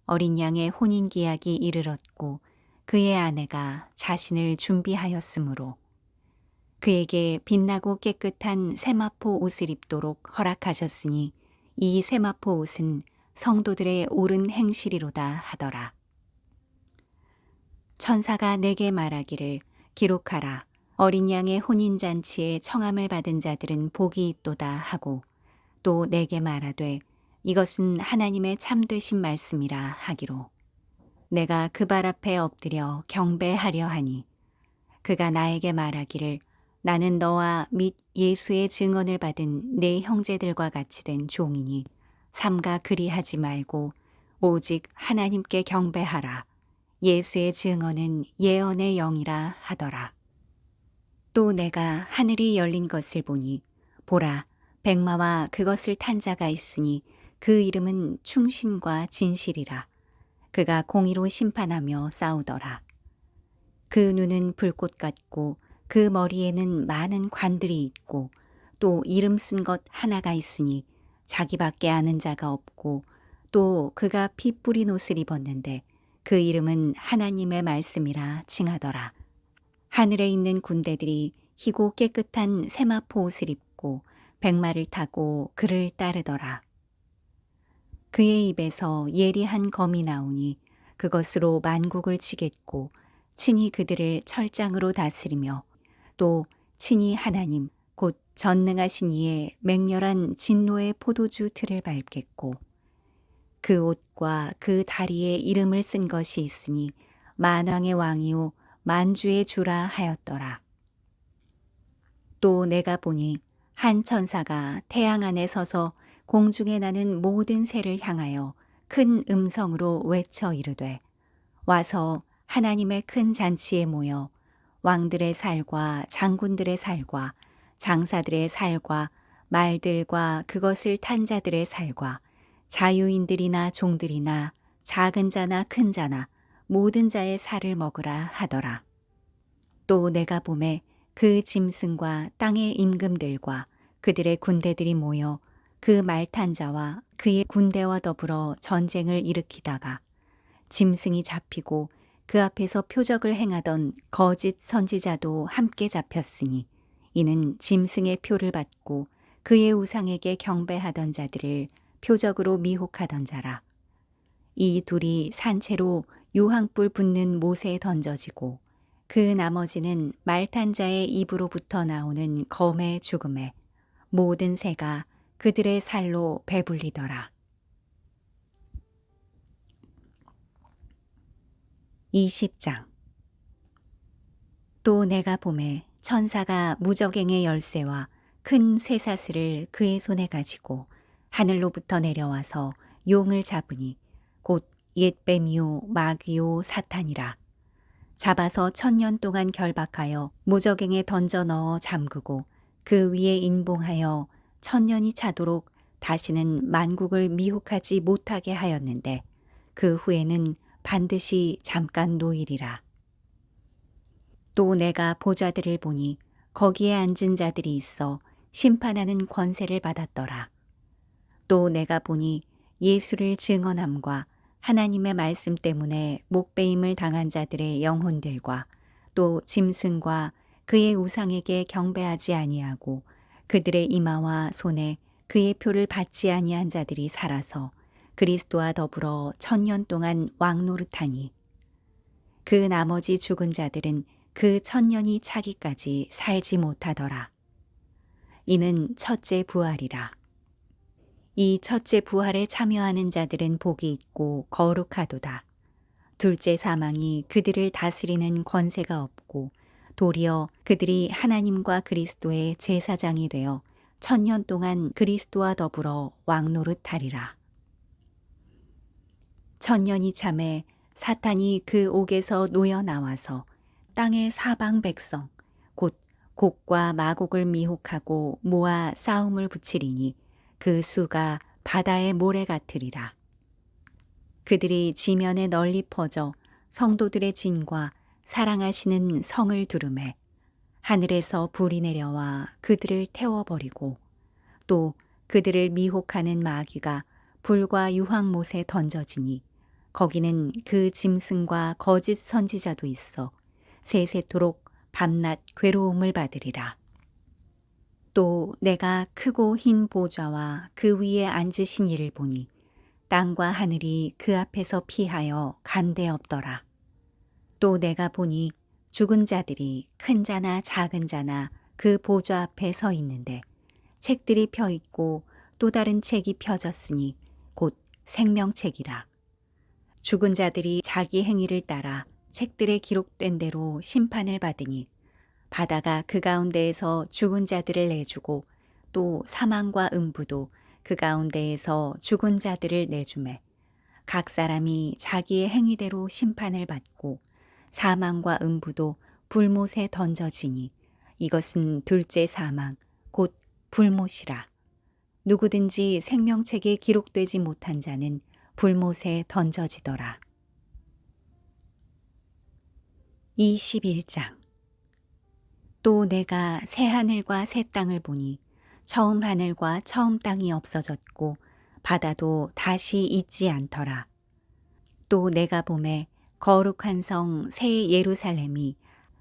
어린 양의 혼인기약이 이르렀고 그의 아내가 자신을 준비하였으므로 그에게 빛나고 깨끗한 세마포 옷을 입도록 허락하셨으니 이 세마포 옷은 성도들의 옳은 행실이로다 하더라. 천사가 내게 말하기를 기록하라. 어린 양의 혼인잔치에 청함을 받은 자들은 복이 있도다 하고 또 내게 말하되 이것은 하나님의 참되신 말씀이라 하기로 내가 그 발 앞에 엎드려 경배하려 하니 그가 나에게 말하기를 나는 너와 및 예수의 증언을 받은 내 형제들과 같이 된 종이니 삼가 그리하지 말고 오직 하나님께 경배하라. 예수의 증언은 예언의 영이라 하더라. 또 내가 하늘이 열린 것을 보니 보라 백마와 그것을 탄 자가 있으니 그 이름은 충신과 진실이라. 그가 공의로 심판하며 싸우더라. 그 눈은 불꽃 같고 그 머리에는 많은 관들이 있고 또 이름 쓴 것 하나가 있으니 자기밖에 아는 자가 없고 또 그가 피 뿌린 옷을 입었는데 그 이름은 하나님의 말씀이라 칭하더라. 하늘에 있는 군대들이 희고 깨끗한 세마포 옷을 입고 백마를 타고 그를 따르더라. 그의 입에서 예리한 검이 나오니 그것으로 만국을 치겠고 친히 그들을 철장으로 다스리며 또 친히 하나님 곧 전능하신 이의 맹렬한 진노의 포도주 틀을 밟겠고 그 옷과 그 다리에 이름을 쓴 것이 있으니 만왕의 왕이요 만주의 주라 하였더라. 또 내가 보니 한 천사가 태양 안에 서서 공중에 나는 모든 새를 향하여 큰 음성으로 외쳐 이르되 와서 하나님의 큰 잔치에 모여 왕들의 살과 장군들의 살과 장사들의 살과 말들과 그것을 탄 자들의 살과 자유인들이나 종들이나 작은 자나 큰 자나 모든 자의 살을 먹으라 하더라. 또 내가 보매 그 짐승과 땅의 임금들과 그들의 군대들이 모여 그 말 탄 자와 그의 군대와 더불어 전쟁을 일으키다가 짐승이 잡히고 그 앞에서 표적을 행하던 거짓 선지자도 함께 잡혔으니 이는 짐승의 표를 받고 그의 우상에게 경배하던 자들을 표적으로 미혹하던 자라. 이 둘이 산채로 유황불 붙는 못에 던져지고 그 나머지는 말탄 자의 입으로부터 나오는 검의 죽음에 모든 새가 그들의 살로 배불리더라. 20장. 또 내가 보매 천사가 무저갱의 열쇠와 큰 쇠사슬을 그의 손에 가지고 하늘로부터 내려와서 용을 잡으니 곧 옛뱀이요 마귀요 사탄이라. 잡아서 1000년 동안 결박하여 무저갱에 던져 넣어 잠그고 그 위에 인봉하여 1000년이 차도록 다시는 만국을 미혹하지 못하게 하였는데 그 후에는 반드시 잠깐 노일이라. 또 내가 보좌들을 보니 거기에 앉은 자들이 있어 심판하는 권세를 받았더라. 또 내가 보니 예수를 증언함과 하나님의 말씀 때문에 목배임을 당한 자들의 영혼들과 또 짐승과 그의 우상에게 경배하지 아니하고 그들의 이마와 손에 그의 표를 받지 아니한 자들이 살아서 그리스도와 더불어 1000년 동안 왕노릇하니 그 나머지 죽은 자들은 그 1000년이 차기까지 살지 못하더라. 이는 첫째 부활이라. 이 첫째 부활에 참여하는 자들은 복이 있고 거룩하도다. 둘째 사망이 그들을 다스리는 권세가 없고 도리어 그들이 하나님과 그리스도의 제사장이 되어 1000년 동안 그리스도와 더불어 왕노릇하리라. 1000년이 참에 사탄이 그 옥에서 놓여 나와서 땅의 사방 백성 곧 곡과 마곡을 미혹하고 모아 싸움을 붙이리니 그 수가 바다의 모래 같으리라. 그들이 지면에 널리 퍼져 성도들의 진과 사랑하시는 성을 두르매 하늘에서 불이 내려와 그들을 태워버리고 또 그들을 미혹하는 마귀가 불과 유황못에 던져지니 거기는 그 짐승과 거짓 선지자도 있어 세세토록 밤낮 괴로움을 받으리라. 또 내가 크고 흰 보좌와 그 위에 앉으신 이를 보니 땅과 하늘이 그 앞에서 피하여 간데 없더라. 또 내가 보니 죽은 자들이 큰 자나 작은 자나 그 보좌 앞에 서 있는데 책들이 펴 있고 또 다른 책이 펴졌으니 곧 생명책이라. 죽은 자들이 자기 행위를 따라 책들에 기록된 대로 심판을 받으니 바다가 그 가운데에서 죽은 자들을 내주고 또 사망과 음부도 그 가운데에서 죽은 자들을 내주매 각 사람이 자기의 행위대로 심판을 받고 사망과 음부도 불못에 던져지니 이것은 둘째 사망 곧 불못이라. 누구든지 생명책에 기록되지 못한 자는 불못에 던져지더라. 21장. 또 내가 새 하늘과 새 땅을 보니 처음 하늘과 처음 땅이 없어졌고 바다도 다시 있지 않더라. 또 내가 보매 거룩한 성 새 예루살렘이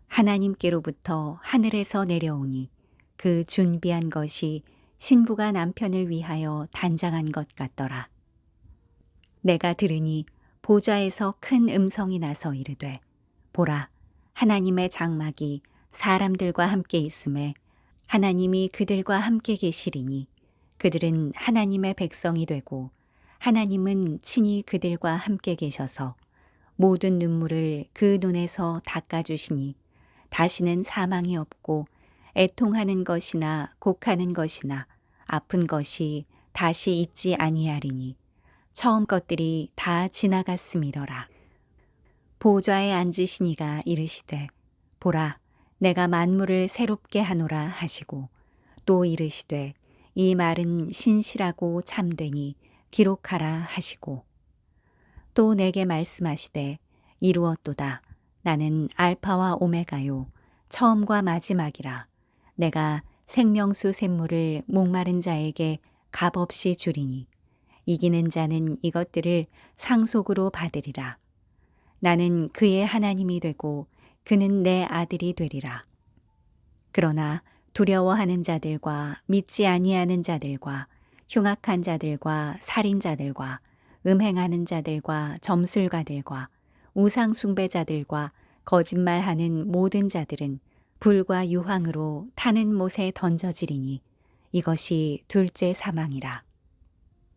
하나님께로부터 하늘에서 내려오니 그 준비한 것이 신부가 남편을 위하여 단장한 것 같더라. 내가 들으니 보좌에서 큰 음성이 나서 이르되 보라 하나님의 장막이 사람들과 함께 있음에 하나님이 그들과 함께 계시리니 그들은 하나님의 백성이 되고 하나님은 친히 그들과 함께 계셔서 모든 눈물을 그 눈에서 닦아주시니 다시는 사망이 없고 애통하는 것이나 곡하는 것이나 아픈 것이 다시 있지 아니하리니 처음 것들이 다 지나갔음이러라. 보좌에 앉으신 이가 이르시되 보라 내가 만물을 새롭게 하노라 하시고 또 이르시되 이 말은 신실하고 참되니 기록하라 하시고 또 내게 말씀하시되 이루었도다. 나는 알파와 오메가요 처음과 마지막이라. 내가 생명수 샘물을 목마른 자에게 값없이 주리니 이기는 자는 이것들을 상속으로 받으리라. 나는 그의 하나님이 되고 그는 내 아들이 되리라. 그러나 두려워하는 자들과 믿지 아니하는 자들과 흉악한 자들과 살인자들과 음행하는 자들과 점술가들과 우상 숭배자들과 거짓말하는 모든 자들은 불과 유황으로 타는 못에 던져지리니 이것이 둘째 사망이라.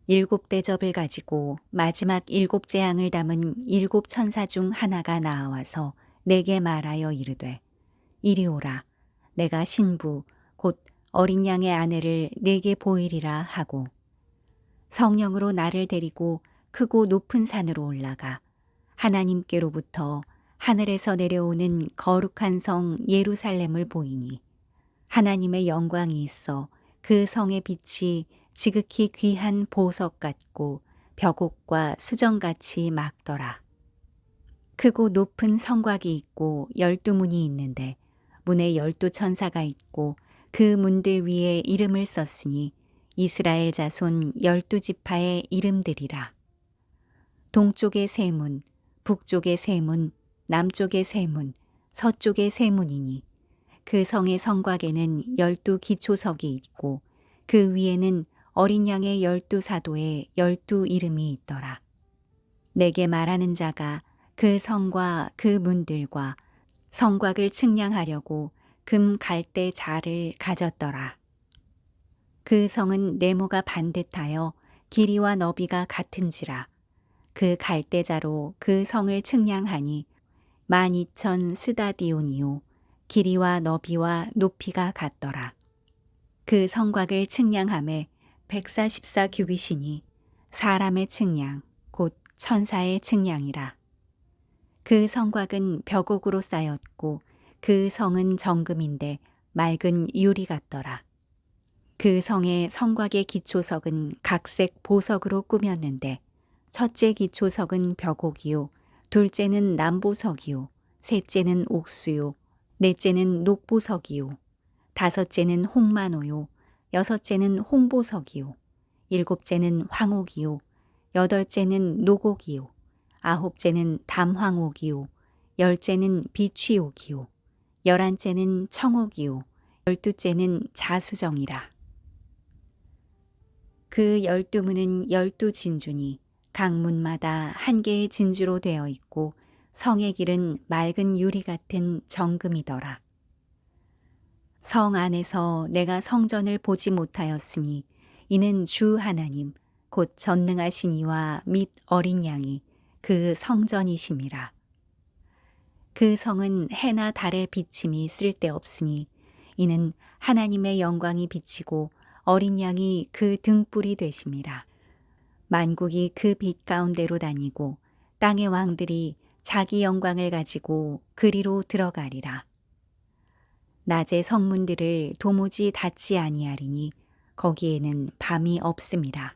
일곱 대접을 가지고 마지막 일곱 재앙을 담은 일곱 천사 중 하나가 나와서 내게 말하여 이르되 이리 오라. 내가 신부 곧 어린 양의 아내를 내게 보이리라 하고 성령으로 나를 데리고 크고 높은 산으로 올라가 하나님께로부터 하늘에서 내려오는 거룩한 성 예루살렘을 보이니 하나님의 영광이 있어 그 성의 빛이 지극히 귀한 보석 같고 벽옥과 수정같이 막더라. 크고 높은 성곽이 있고 12문이 있는데 문에 12천사가 있고 그 문들 위에 이름을 썼으니 이스라엘 자손 12지파의 이름들이라. 동쪽의 세 문, 북쪽의 세 문, 남쪽의 세 문, 서쪽의 세 문이니 그 성의 성곽에는 12기초석이 있고 그 위에는 어린 양의 12사도의 12 이름이 있더라. 내게 말하는 자가 그 성과 그 문들과 성곽을 측량하려고 금 갈대 자를 가졌더라. 그 성은 네모가 반듯하여 길이와 너비가 같은지라. 그 갈대자로 그 성을 측량하니 12,000 스다디온이요 길이와 너비와 높이가 같더라. 그 성곽을 측량함에 144 규빗이니 사람의 측량 곧 천사의 측량이라. 그 성곽은 벽옥으로 쌓였고 그 성은 정금인데 맑은 유리 같더라. 그 성의 성곽의 기초석은 각색 보석으로 꾸몄는데 첫째 기초석은 벽옥이요 둘째는 남보석이요 셋째는 옥수요 넷째는 녹보석이요 다섯째는 홍마노요 여섯째는 홍보석이요 일곱째는 황옥이요 여덟째는 노곡이요 아홉째는 담황옥이요 열째는 비취옥이요 열한째는 청옥이요 열두째는 자수정이라. 그 12문은 12진주니 각 문마다 한 개의 진주로 되어 있고 성의 길은 맑은 유리 같은 정금이더라. 성 안에서 내가 성전을 보지 못하였으니 이는 주 하나님 곧 전능하신 이와 및 어린 양이 그 성전이심이라. 그 성은 해나 달의 비침이 쓸데없으니 이는 하나님의 영광이 비치고 어린 양이 그 등불이 되심이라. 만국이 그 빛 가운데로 다니고 땅의 왕들이 자기 영광을 가지고 그리로 들어가리라. 낮의 성문들을 도무지 닫지 아니하리니 거기에는 밤이 없음이라.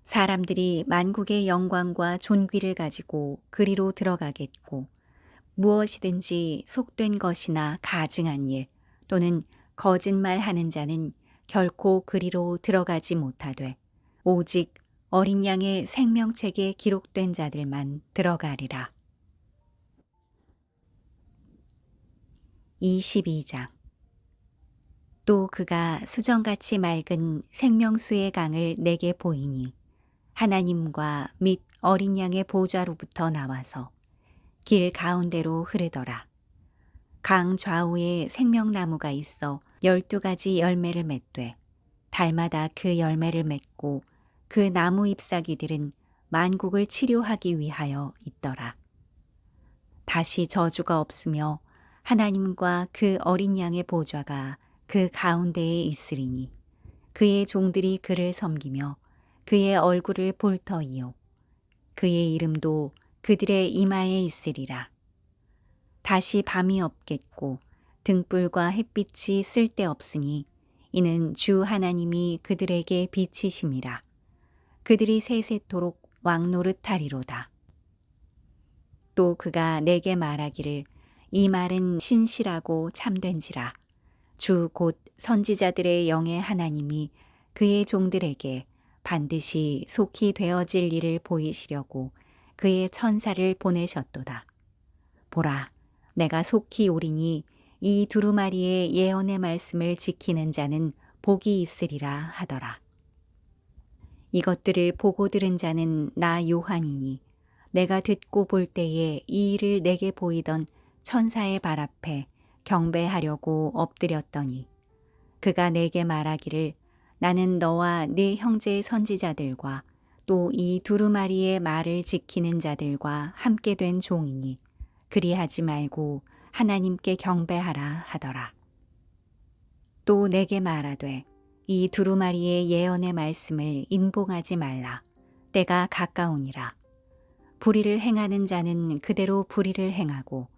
사람들이 만국의 영광과 존귀를 가지고 그리로 들어가겠고 무엇이든지 속된 것이나 가증한 일 또는 거짓말하는 자는 결코 그리로 들어가지 못하되 오직 어린 양의 생명책에 기록된 자들만 들어가리라. 22장. 또 그가 수정같이 맑은 생명수의 강을 내게 보이니 하나님과 및 어린 양의 보좌로부터 나와서 길 가운데로 흐르더라. 강 좌우에 생명나무가 있어 12가지 열매를 맺되 달마다 그 열매를 맺고 그 나무 잎사귀들은 만국을 치료하기 위하여 있더라. 다시 저주가 없으며 하나님과 그 어린 양의 보좌가 그 가운데에 있으리니 그의 종들이 그를 섬기며 그의 얼굴을 볼 터이요 그의 이름도 그들의 이마에 있으리라. 다시 밤이 없겠고 등불과 햇빛이 쓸데없으니 이는 주 하나님이 그들에게 빛이심이라. 그들이 세세토록 왕노릇하리로다. 또 그가 내게 말하기를 이 말은 신실하고 참된지라. 주 곧 선지자들의 영의 하나님이 그의 종들에게 반드시 속히 되어질 일을 보이시려고 그의 천사를 보내셨도다. 보라, 내가 속히 오리니 이 두루마리의 예언의 말씀을 지키는 자는 복이 있으리라 하더라. 이것들을 보고 들은 자는 나 요한이니 내가 듣고 볼 때에 이 일을 내게 보이던 천사의 발 앞에 경배하려고 엎드렸더니 그가 내게 말하기를 나는 너와 네 형제 선지자들과 또 이 두루마리의 말을 지키는 자들과 함께 된 종이니 그리하지 말고 하나님께 경배하라 하더라. 또 내게 말하되 이 두루마리의 예언의 말씀을 인봉하지 말라. 때가 가까우니라. 불의를 행하는 자는 그대로 불의를 행하고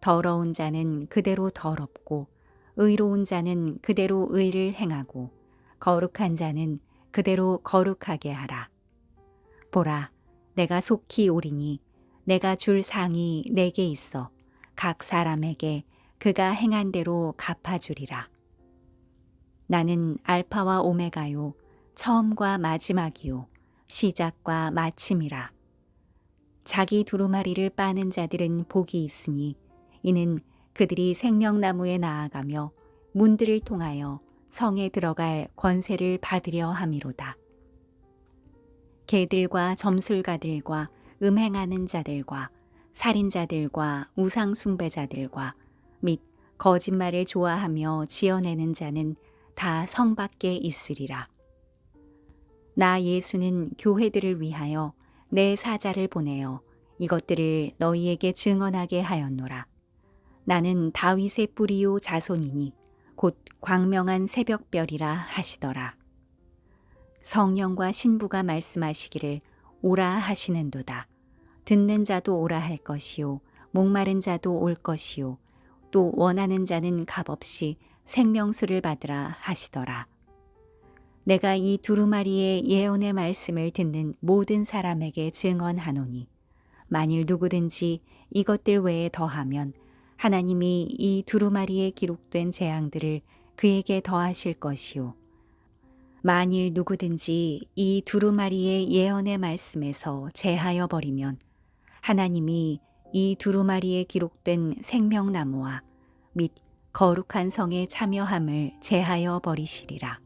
더러운 자는 그대로 더럽고 의로운 자는 그대로 의를 행하고 거룩한 자는 그대로 거룩하게 하라. 보라, 내가 속히 오리니 내가 줄 상이 내게 있어 각 사람에게 그가 행한 대로 갚아주리라. 나는 알파와 오메가요 처음과 마지막이요 시작과 마침이라. 자기 두루마리를 빠는 자들은 복이 있으니 이는 그들이 생명나무에 나아가며 문들을 통하여 성에 들어갈 권세를 받으려 함이로다. 개들과 점술가들과 음행하는 자들과 살인자들과 우상숭배자들과 및 거짓말을 좋아하며 지어내는 자는 다 성 밖에 있으리라. 나 예수는 교회들을 위하여 내 사자를 보내어 이것들을 너희에게 증언하게 하였노라. 나는 다윗의 뿌리요 자손이니 곧 광명한 새벽별이라 하시더라. 성령과 신부가 말씀하시기를 오라 하시는도다. 듣는 자도 오라 할 것이요 목마른 자도 올 것이요 또 원하는 자는 값없이 생명수를 받으라 하시더라. 내가 이 두루마리의 예언의 말씀을 듣는 모든 사람에게 증언하노니 만일 누구든지 이것들 외에 더하면 하나님이 이 두루마리에 기록된 재앙들을 그에게 더하실 것이요 만일 누구든지 이 두루마리의 예언의 말씀에서 제하여 버리면 하나님이 이 두루마리에 기록된 생명나무와 및 거룩한 성에 참여함을 제하여 버리시리라.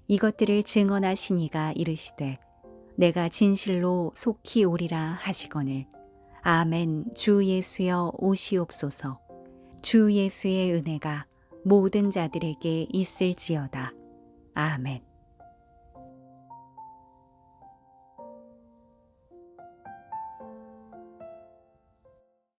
이것들을 증언하시니가 이르시되 내가 진실로 속히 오리라 하시거늘 아멘. 주 예수여 오시옵소서. 주 예수의 은혜가 모든 자들에게 있을지어다. 아멘.